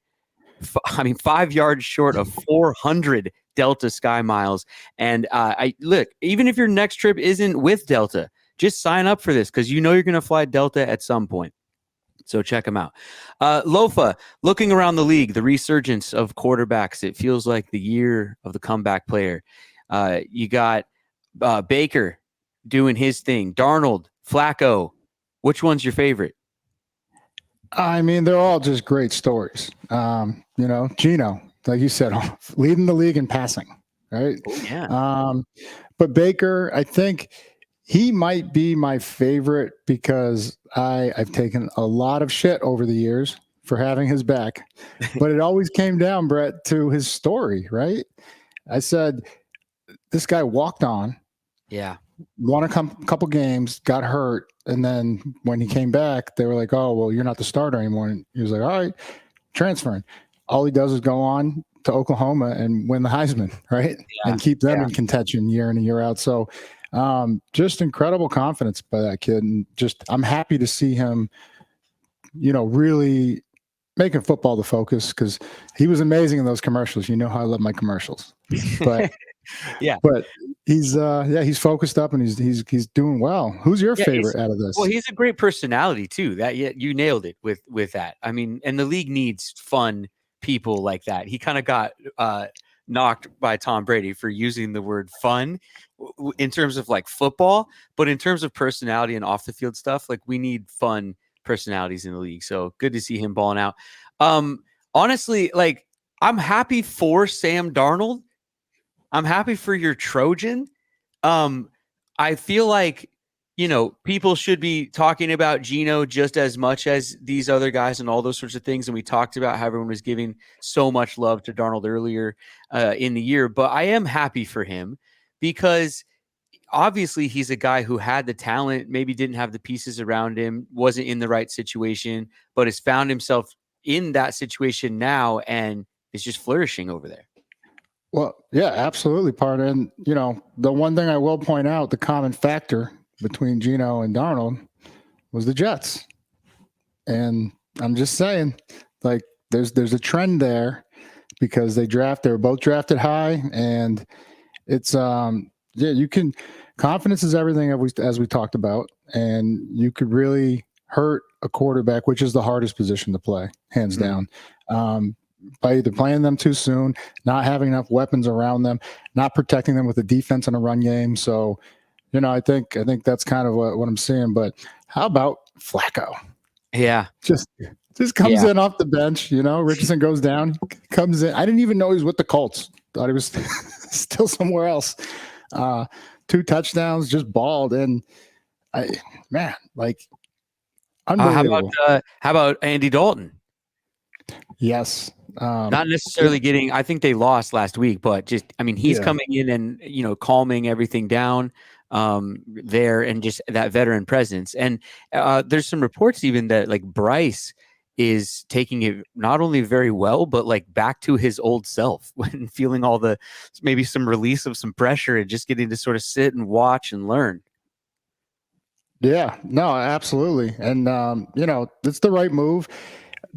5 yards short of 400 Delta Sky Miles. And I look, even if your next trip isn't with Delta, just sign up for this because you know you're going to fly Delta at some point. So check them out. Lofa, looking around the league, the resurgence of quarterbacks, it feels like the year of the comeback player. You got Baker doing his thing, Darnold, Flacco. Which one's your favorite? I mean, they're all just great stories. Gino, like you said, leading the league in passing, right? Oh, yeah. But Baker, I think he might be my favorite because I've taken a lot of shit over the years for having his back, but it always came down, Brett, to his story, right? I said, this guy walked on. Yeah. Won a couple games, got hurt, and then when he came back, they were like, "Oh, well, you're not the starter anymore." And he was like, "All right, transferring." All he does is go on to Oklahoma and win the Heisman, right? Yeah. And keep them in contention year in and year out. So, just incredible confidence by that kid, and just I'm happy to see him, really making football the focus because he was amazing in those commercials. You know how I love my commercials, but. Yeah, but he's focused up and he's doing well. Who's your favorite out of this? Well, he's a great personality too. That you nailed it with that. I mean, and the league needs fun people like that. He kind of got knocked by Tom Brady for using the word fun in terms of like football, but in terms of personality and off the field stuff, like we need fun personalities in the league. So good to see him balling out. Honestly, like I'm happy for Sam Darnold. I'm happy for your Trojan. I feel like, people should be talking about Geno just as much as these other guys and all those sorts of things. And we talked about how everyone was giving so much love to Darnold earlier in the year. But I am happy for him because obviously he's a guy who had the talent, maybe didn't have the pieces around him, wasn't in the right situation, but has found himself in that situation now and is just flourishing over there. Well, yeah, absolutely, partner. And, the one thing I will point out, the common factor between Geno and Darnold was the Jets. And I'm just saying, like, there's a trend there because they were both drafted high. And it's, confidence is everything as we talked about. And you could really hurt a quarterback, which is the hardest position to play, hands down. By either playing them too soon, not having enough weapons around them, not protecting them with a defense and a run game. So, I think that's kind of what I'm seeing. But how about Flacco? Yeah. Just comes in off the bench, Richardson goes down, comes in. I didn't even know he was with the Colts. Thought he was still somewhere else. 2 touchdowns, just balled. And unbelievable. How about Andy Dalton? Yes. Not necessarily getting, I think they lost last week, but he's coming in and, calming everything down there and just that veteran presence. And there's some reports even that like Bryce is taking it not only very well, but like back to his old self when feeling maybe some release of some pressure and just getting to sort of sit and watch and learn. Yeah, no, absolutely. And, it's the right move.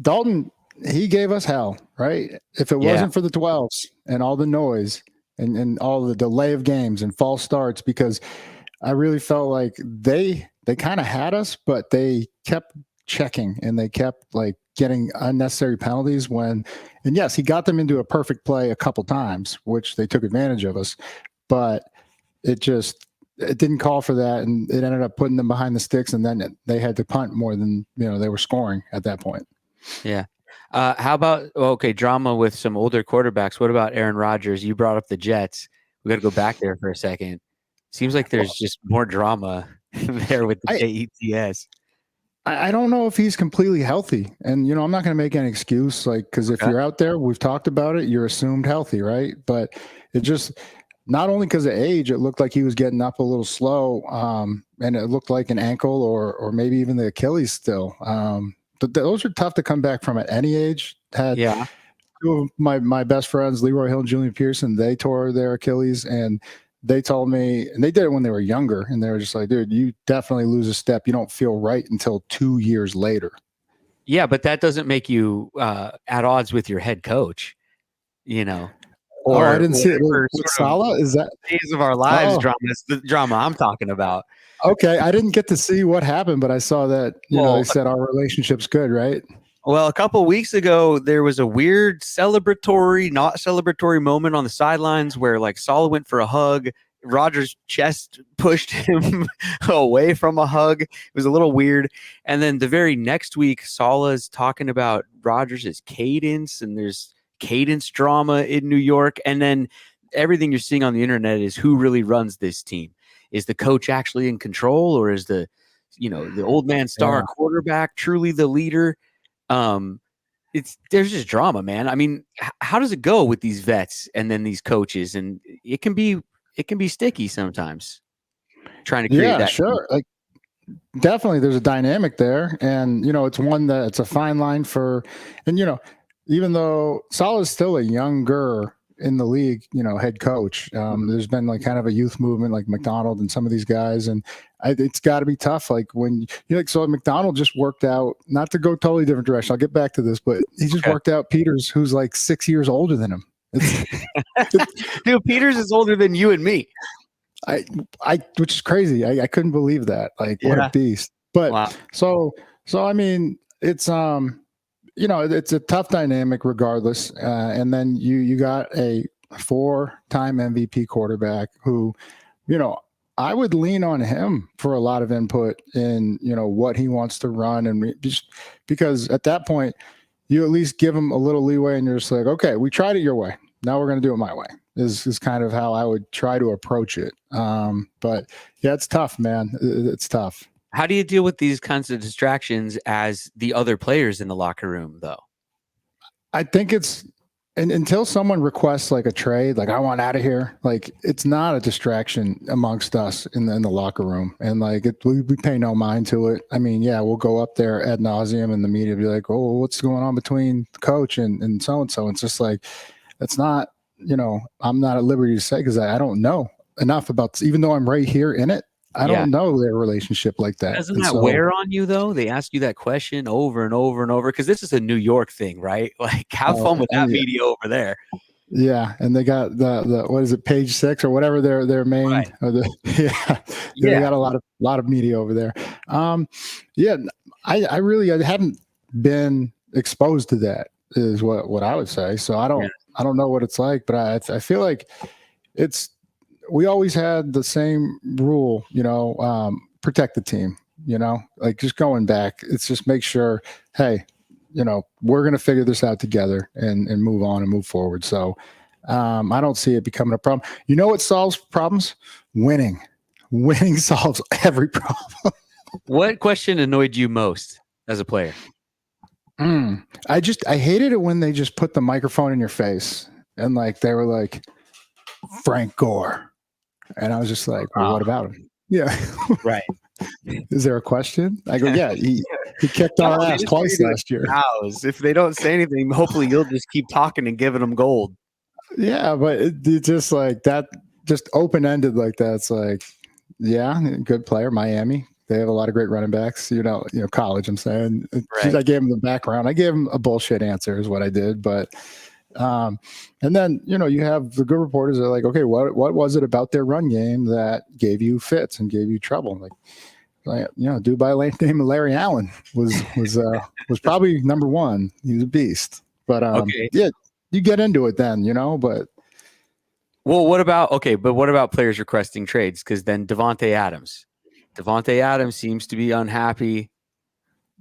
Dalton, he gave us hell, right? If it wasn't for the 12s and all the noise and all the delay of games and false starts, because I really felt like they kind of had us, but they kept checking and they kept like getting unnecessary penalties and yes, he got them into a perfect play a couple times, which they took advantage of us, but it didn't call for that. And it ended up putting them behind the sticks. And then they had to punt more than, they were scoring at that point. Yeah. How about, drama with some older quarterbacks? What about Aaron Rodgers? You brought up the Jets. We got to go back there for a second. Seems like there's just more drama there with the JETS. I don't know if he's completely healthy. And, I'm not going to make any excuse, because if you're out there, we've talked about it, you're assumed healthy, right? But not only because of age, it looked like he was getting up a little slow, and it looked like an ankle or maybe even the Achilles still. But those are tough to come back from at any age. Had two of my best friends, Leroy Hill and Julian Pearson, they tore their Achilles, and they told me, and they did it when they were younger, and they were just like, dude, you definitely lose a step. You don't feel right until 2 years later. Yeah, but that doesn't make you at odds with your head coach, you know. Or I didn't see it with sort Saleh. Is that days of our lives drama? Is the drama I'm talking about. Okay, I didn't get to see what happened, but I saw that they said our relationship's good, right? Well, a couple of weeks ago, there was a weird celebratory, not celebratory moment on the sidelines where like Saleh went for a hug. Rodgers' chest pushed him away from a hug. It was a little weird. And then the very next week, Saleh's talking about Rodgers' cadence, and there's cadence drama in New York. And then everything you're seeing on the internet is who really runs this team. Is the coach actually in control, or is the old man star quarterback truly the leader? There's just drama, man. I mean, how does it go with these vets and then these coaches? And it can be sticky sometimes trying to create that. Sure. Like, definitely there's a dynamic there. And, it's one that it's a fine line for, and, even though Saleh is still a younger in the league, head coach, there's been like kind of a youth movement like McDonald and some of these guys. And it's got to be tough. Like when so McDonald just worked out, not to go totally different direction. I'll get back to this, but he just worked out Peters, who's like 6 years older than him. Dude, Peters is older than you and me. Which is crazy. I couldn't believe that. Like, what a beast. But wow. So I mean, it's it's a tough dynamic regardless. And then you got a 4-time MVP quarterback who, I would lean on him for a lot of input in, what he wants to run, and just because at that point you at least give him a little leeway, and you're just like, okay, we tried it your way. Now we're going to do it my way is kind of how I would try to approach it. But yeah, it's tough, man. It's tough. How do you deal with these kinds of distractions as the other players in the locker room, though? I think it's until someone requests like a trade, like I want out of here, like it's not a distraction amongst us in the locker room. And like we pay no mind to it. I mean, yeah, we'll go up there ad nauseum and the media be like, oh, what's going on between the coach and so-and-so? It's just like, it's not, I'm not at liberty to say because I don't know enough about, even though I'm right here in it. I don't know their relationship like that. Doesn't that wear on you, though? They ask you that question over and over and over because this is a New York thing, right? Like, have fun with that media over there. Yeah, and they got the what is it, Page 6 or whatever their main. Right. They got a lot of media over there. I really hadn't been exposed to that, is what I would say. So I don't know what it's like, but I feel like we always had the same rule, protect the team, like just going back. It's just make sure, hey, we're going to figure this out together and move on and move forward. So I don't see it becoming a problem. You know what solves problems? Winning. Winning solves every problem. What question annoyed you most as a player? I hated it when they just put the microphone in your face and like they were like, Frank Gore. And I was just like, well, what about him? Yeah. Right. Is there a question? I go, yeah, he kicked our ass twice last year. If they don't say anything, hopefully you'll just keep talking and giving them gold. Yeah, but it's just like that, just open-ended like that. It's like, yeah, good player, Miami. They have a lot of great running backs, college, I'm saying. Right. I gave him the background. I gave him a bullshit answer is what I did, but and then, you have the good reporters that are like, okay, what was it about their run game that gave you fits and gave you trouble? Like dude by the name of Larry Allen was probably number one. He's a beast. But yeah, you get into it then, but. Well, what about players requesting trades? Because then Davante Adams seems to be unhappy.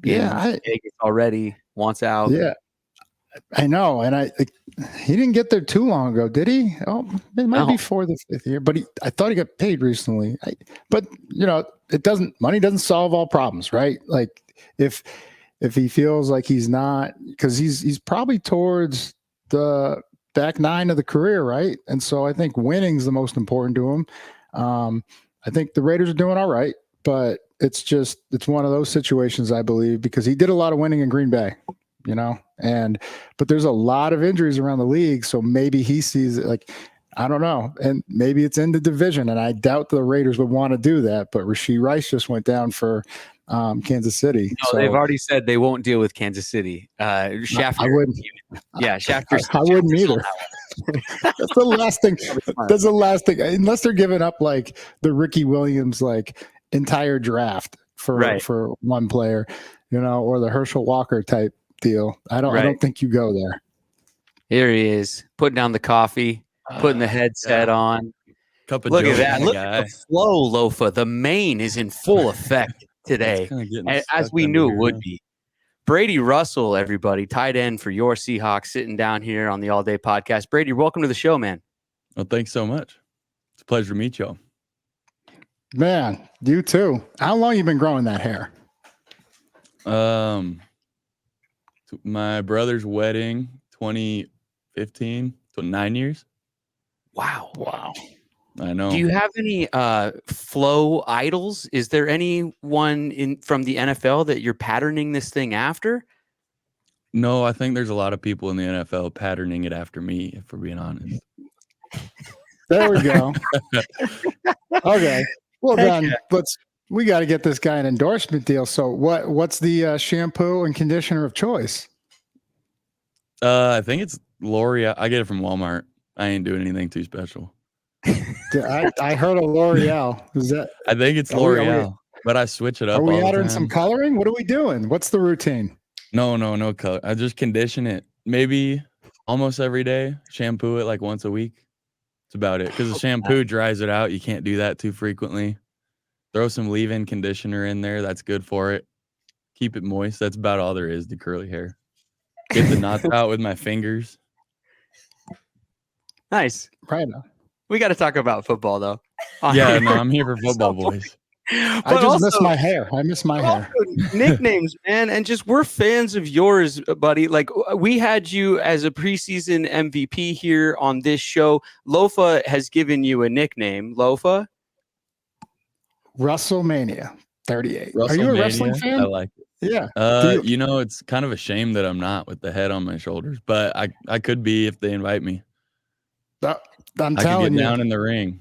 Yeah. Already wants out. Yeah. I know, and he didn't get there too long ago, did he? Oh, it might be for the 5th year, but I thought he got paid recently. But money doesn't solve all problems, right? Like if he feels like he's not, because he's probably towards the back 9 of the career, right? And so I think winning's the most important to him. I think the Raiders are doing all right, but it's one of those situations, I believe, because he did a lot of winning in Green Bay, but there's a lot of injuries around the league. So maybe he sees it like, I don't know. And maybe it's in the division, and I doubt the Raiders would want to do that. But Rashee Rice just went down for Kansas City. No, so they've already said they won't deal with Kansas City. Schefter, I wouldn't. Yeah, Schefter. I wouldn't either. That's the last thing. That's the last thing. Unless they're giving up like the Ricky Williams like entire draft for one player, or the Herschel Walker type deal. I don't think you go there. Here he is, putting down the coffee, putting the headset on. Look at that. Look at the flow, Lofa. The mane is in full effect today, as we knew it would be. Brady Russell, everybody, tight end for your Seahawks, sitting down here on the All Day Podcast. Brady, welcome to the show, man. Well, thanks so much. It's a pleasure to meet y'all. Man, you too. How long you been growing that hair? My brother's wedding, 2015, so 9 years. Wow. I know. Do you have any flow idols? Is there anyone from the NFL that you're patterning this thing after? No, I think there's a lot of people in the NFL patterning it after me, if we're being honest. There we go. Okay. Well, then we got to get this guy an endorsement deal. So what's the shampoo and conditioner of choice? I think it's L'Oreal. I get it from Walmart. I ain't doing anything too special. I heard of L'Oreal. Is that? I think it's L'Oreal, but I switch it up. Are we adding some coloring? What are we doing? What's the routine? No color. I just condition it maybe almost every day. Shampoo it like once a week. That's about it. Because the shampoo dries it out. You can't do that too frequently. Throw some leave-in conditioner in there. That's good for it. Keep it moist. That's about all there is to curly hair. Get the knots out with my fingers. Nice. Right on. We got to talk about football, though. Yeah, no, I'm here for football, boys. I just miss my hair. I miss my hair. Nicknames, man, and just we're fans of yours, buddy. Like we had you as a preseason MVP here on this show. Lofa has given you a nickname. Lofa? WrestleMania 38. Are you a wrestling fan? I like it. Yeah. It's kind of a shame that I'm not with the head on my shoulders, but I could be if they invite me. I'm telling you, down in the ring.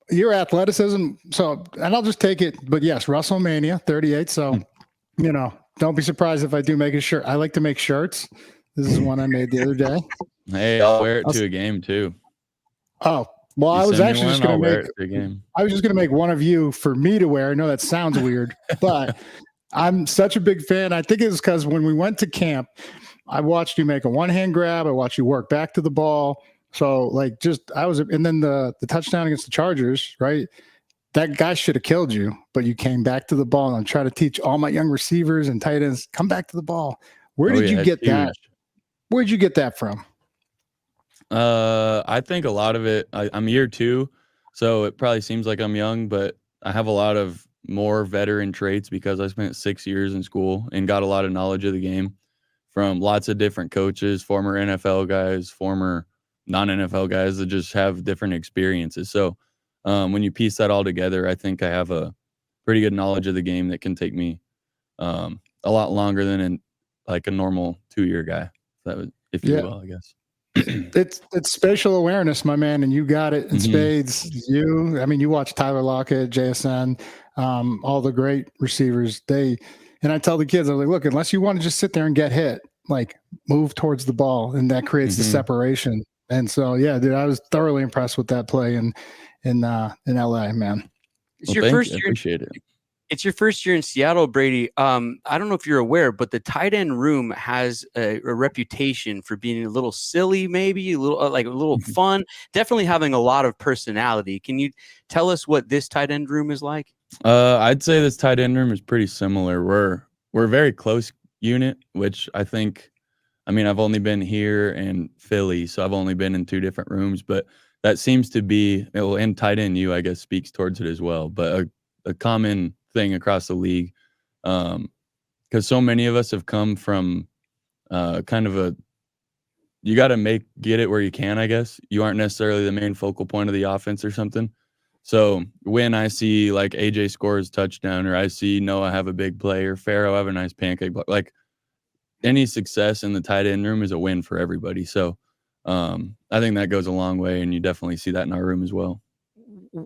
Your athleticism. So, and I'll just take it. But yes, WrestleMania 38. So, don't be surprised if I do make a shirt. I like to make shirts. This is one I made the other day. Hey, I'll wear it to a game too. Oh, well, I was actually just going to wear it to a game. I was just going to make one of you for me to wear. I know that sounds weird, but I'm such a big fan. I think it was because when we went to camp, I watched you make a one-hand grab. I watched you work back to the ball. So and then the touchdown against the Chargers, right? That guy should have killed you, but you came back to the ball. And I'm trying to teach all my young receivers and tight ends, come back to the ball. Where did you get that? Where'd you get that from? I think a lot of it, I'm year 2, so it probably seems like I'm young, but I have a lot of more veteran traits because I spent 6 years in school and got a lot of knowledge of the game from lots of different coaches, former NFL guys, former non-NFL guys that just have different experiences. So when you piece that all together, I think I have a pretty good knowledge of the game that can take me a lot longer than a normal 2-year guy, if you will, I guess. It's spatial awareness, my man, and you got it in spades. You watch Tyler Lockett, JSN, all the great receivers. And I tell the kids, I'm like, look, unless you want to just sit there and get hit, like move towards the ball, and that creates the separation. And so, yeah, dude, I was thoroughly impressed with that play in LA, man. It's your first year. I appreciate it. It's your first year in Seattle, Brady. I don't know if you're aware, but the tight end room has a reputation for being a little silly, maybe a little fun, definitely having a lot of personality. Can you tell us what this tight end room is like? I'd say this tight end room is pretty similar. We're a very close unit, which I think, I've only been here in Philly, so I've only been in 2 different rooms, but that seems to be, and tight end I guess speaks towards it as well, but a common thing across the league, because so many of us have come from kind of you got to get it where you can, I guess. You aren't necessarily the main focal point of the offense or something. So when I see like AJ scores touchdown, or I see Noah have a big play, or Pharaoh have a nice pancake play, like any success in the tight end room is a win for everybody. So I think that goes a long way, and you definitely see that in our room as well.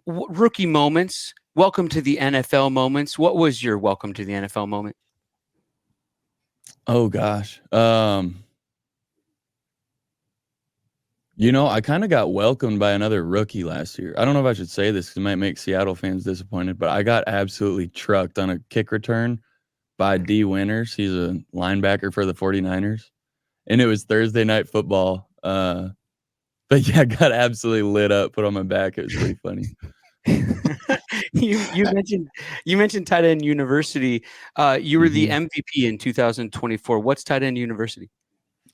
Rookie moments. Welcome to the NFL moments. What was your welcome to the NFL moment? Oh gosh. I kind of got welcomed by another rookie last year. I don't know if I should say this because it might make Seattle fans disappointed, but I got absolutely trucked on a kick return by D. Winters. He's a linebacker for the 49ers. And it was Thursday night football. But yeah, I got absolutely lit up, put on my back. It was pretty funny. you mentioned Tight End University. You were the MVP in 2024. What's Tight End University?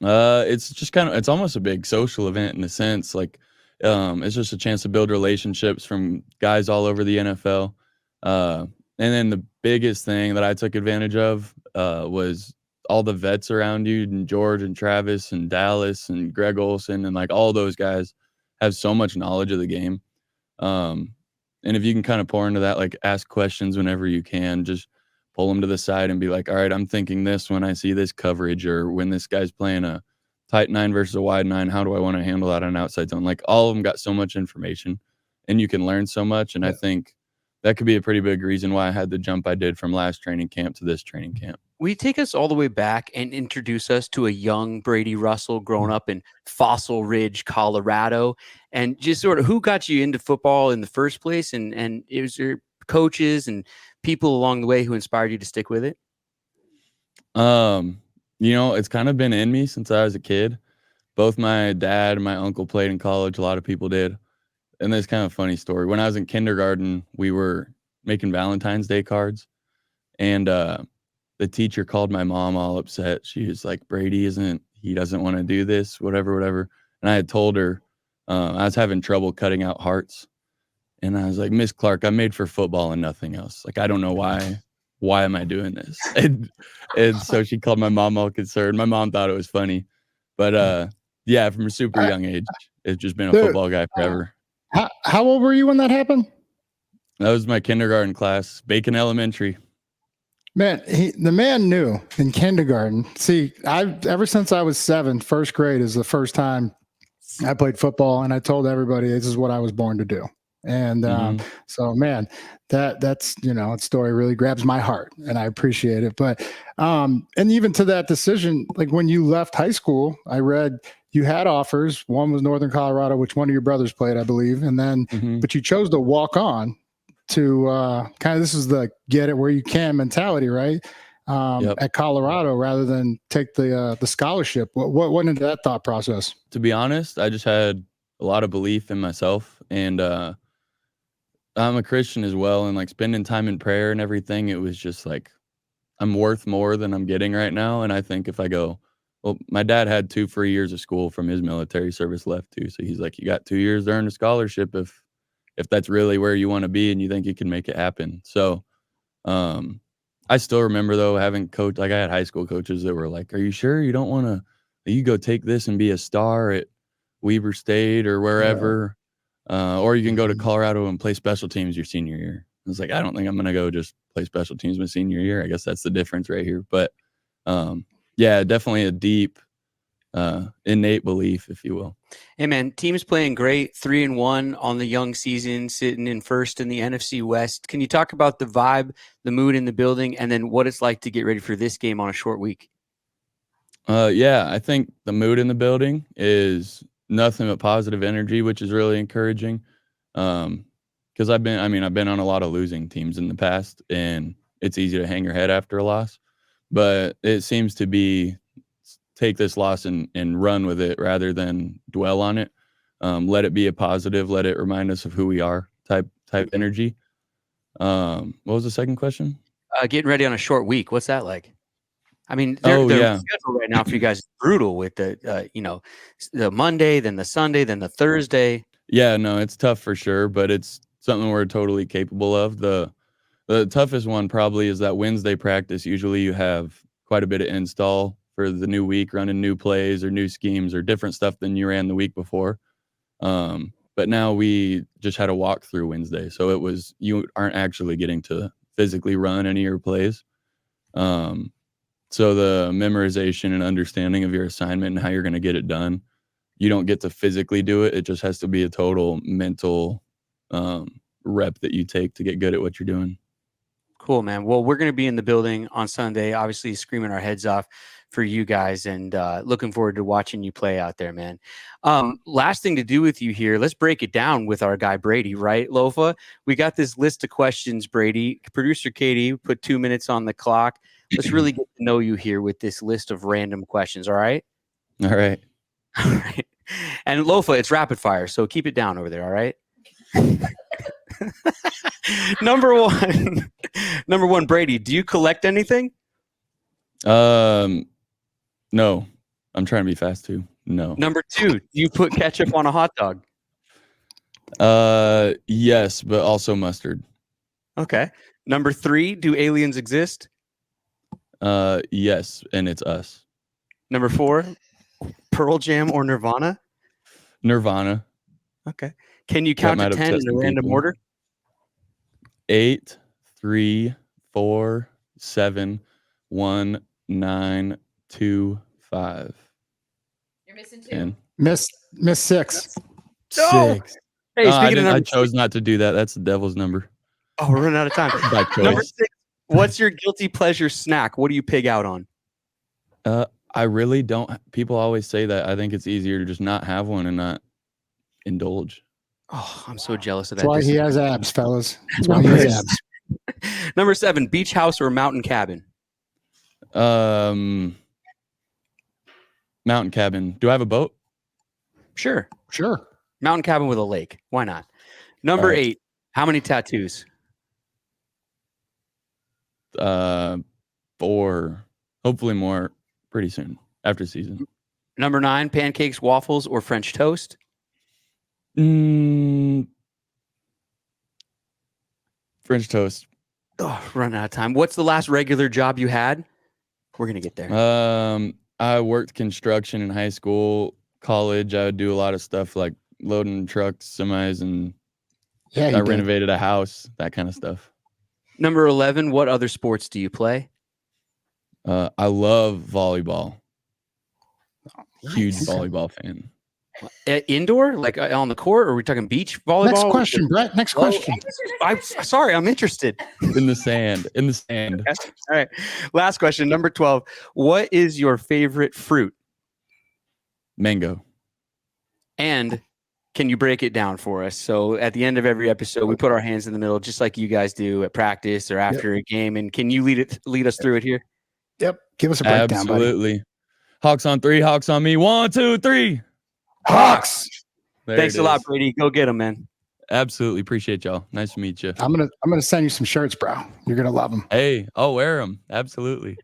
It's just it's almost a big social event in a sense. Like, it's just a chance to build relationships from guys all over the NFL. And then the biggest thing that I took advantage of was all the vets around you, and George and Travis and Dallas and Greg Olson, and like all those guys have so much knowledge of the game. And if you can kind of pour into that, like ask questions whenever you can, just pull them to the side and be like, all right, I'm thinking this when I see this coverage, or when this guy's playing a tight 9 versus a wide 9, how do I want to handle that on an outside zone? Like, all of them got so much information, and you can learn so much. And I think that could be a pretty big reason why I had the jump I did from last training camp to this training camp. Will you take us all the way back and introduce us to a young Brady Russell growing up in Fossil Ridge, Colorado, and just sort of who got you into football in the first place, and it was your coaches and people along the way who inspired you to stick with it? It's kind of been in me since I was a kid. Both my dad and my uncle played in college. A lot of people did. And there's kind of a funny story. When I was in kindergarten, we were making Valentine's Day cards, and the teacher called my mom all upset. She was like, Brady he doesn't want to do this, whatever. And I had told her I was having trouble cutting out hearts. And I was like, Miss Clark, I'm made for football and nothing else. Like, I don't know why am I doing this? And so she called my mom all concerned. My mom thought it was funny. But yeah, from a super young age, it's just been a football guy forever. How old were you when that happened? That was my kindergarten class, Bacon Elementary. Man, the man knew in kindergarten. See, ever since I was 7, first grade is the first time I played football, and I told everybody this is what I was born to do. And so, man, that's that story really grabs my heart, and I appreciate it. But and even to that decision, like when you left high school, I read you had offers. One was Northern Colorado, which one of your brothers played, I believe, and then but you chose to walk on to kind of, this is the get it where you can mentality, right? At Colorado, rather than take the scholarship. What went into that thought process? To be honest, I just had a lot of belief in myself, and I'm a Christian as well, and like spending time in prayer and everything, it was just like, I'm worth more than I'm getting right now. And I think if I go, well, my dad had 2 free years of school from his military service left too. So he's like, you got 2 years to earn a scholarship if that's really where you want to be and you think you can make it happen. So I still remember though, having coach, like I had high school coaches that were like, are you sure you don't want to, you go take this and be a star at Weber State or wherever, or you can go to Colorado and play special teams your senior year. I was like, I don't think I'm going to go just play special teams my senior year. I guess that's the difference right here. But yeah, definitely a deep innate belief, if you will. Hey man, team's playing great, 3-1 on the young season, sitting in first in the NFC West. Can you talk about the vibe, the mood in the building, and then what it's like to get ready for this game on a short week? Yeah, I think the mood in the building is nothing but positive energy, which is really encouraging. Because I've been on a lot of losing teams in the past, and it's easy to hang your head after a loss. But it seems to be take this loss and run with it rather than dwell on it. Let it be a positive. Let it remind us of who we are type energy. What was the second question? Getting ready on a short week. What's that like? I mean, their schedule right now for you guys is brutal with the Monday, then the Sunday, then the Thursday. Yeah, no, it's tough for sure, but it's something we're totally capable of. The toughest one probably is that Wednesday practice. Usually you have quite a bit of install for the new week, running new plays or new schemes or different stuff than you ran the week before. But now we just had a walkthrough Wednesday, so it was you aren't actually getting to physically run any of your plays. So the memorization and understanding of your assignment and how you're going to get it done, you don't get to physically do it. It just has to be a total mental rep that you take to get good at what you're doing. Cool, man. Well, we're going to be in the building on Sunday, obviously screaming our heads off for you guys, and looking forward to watching you play out there, man. Last thing to do with you here, let's break it down with our guy Brady, right, Lofa? We got this list of questions, Brady. Producer Katie put 2 minutes on the clock. Let's really get to know you here with this list of random questions, all right? All right. All right. And Lofa, it's rapid fire, so keep it down over there, all right? Number one, Brady, do you collect anything? No, I'm trying to be fast too. No. Number two, do you put ketchup on a hot dog? Yes, but also mustard. Okay. Number three, do aliens exist? Yes, and it's us. Number four, Pearl Jam or Nirvana? Nirvana. Okay. Can you count to 10 in a random order? 8, 3, 4, 7, 1, 9, 2, 5. You're missing 2. 10. Miss 6. No! 6. Hey, I speaking of number chose not to do that. That's the devil's number. Oh, we're running out of time. By choice. Number 6, what's your guilty pleasure snack? What do you pig out on? I really don't. People always say that. I think it's easier to just not have one and not indulge. Oh, I'm so jealous of that. That's why he has abs, fellas. That's why he has abs. Number 7, beach house or mountain cabin? Mountain cabin. Do I have a boat? Sure. Mountain cabin with a lake. Why not? Number right. 8, how many tattoos? 4. Hopefully more pretty soon after season. Number 9, pancakes, waffles, or French toast? French toast. Oh, running out of time. What's the last regular job you had? We're going to get there. I worked construction in high school, college. I would do a lot of stuff like loading trucks, semis, and I renovated a house, that kind of stuff. Number 11, what other sports do you play? I love volleyball. Nice. Huge volleyball fan. Indoor, like on the court, or are we talking beach volleyball? Next question, Brett. Next question. I'm sorry, I'm interested. In the sand. Okay. All right. Last question, number 12. What is your favorite fruit? Mango. And can you break it down for us? So at the end of every episode, we put our hands in the middle, just like you guys do at practice or after a game. And can you lead us through it here? Yep. Give us a breakdown, Absolutely. buddy. Hawks on 3, Hawks on me. 1, 2, 3. Hawks. Thanks a lot, Brady. Go get them, man. Absolutely. Appreciate y'all. Nice to meet you. I'm gonna send you some shirts, bro. You're gonna love them. Hey, I'll wear them. Absolutely.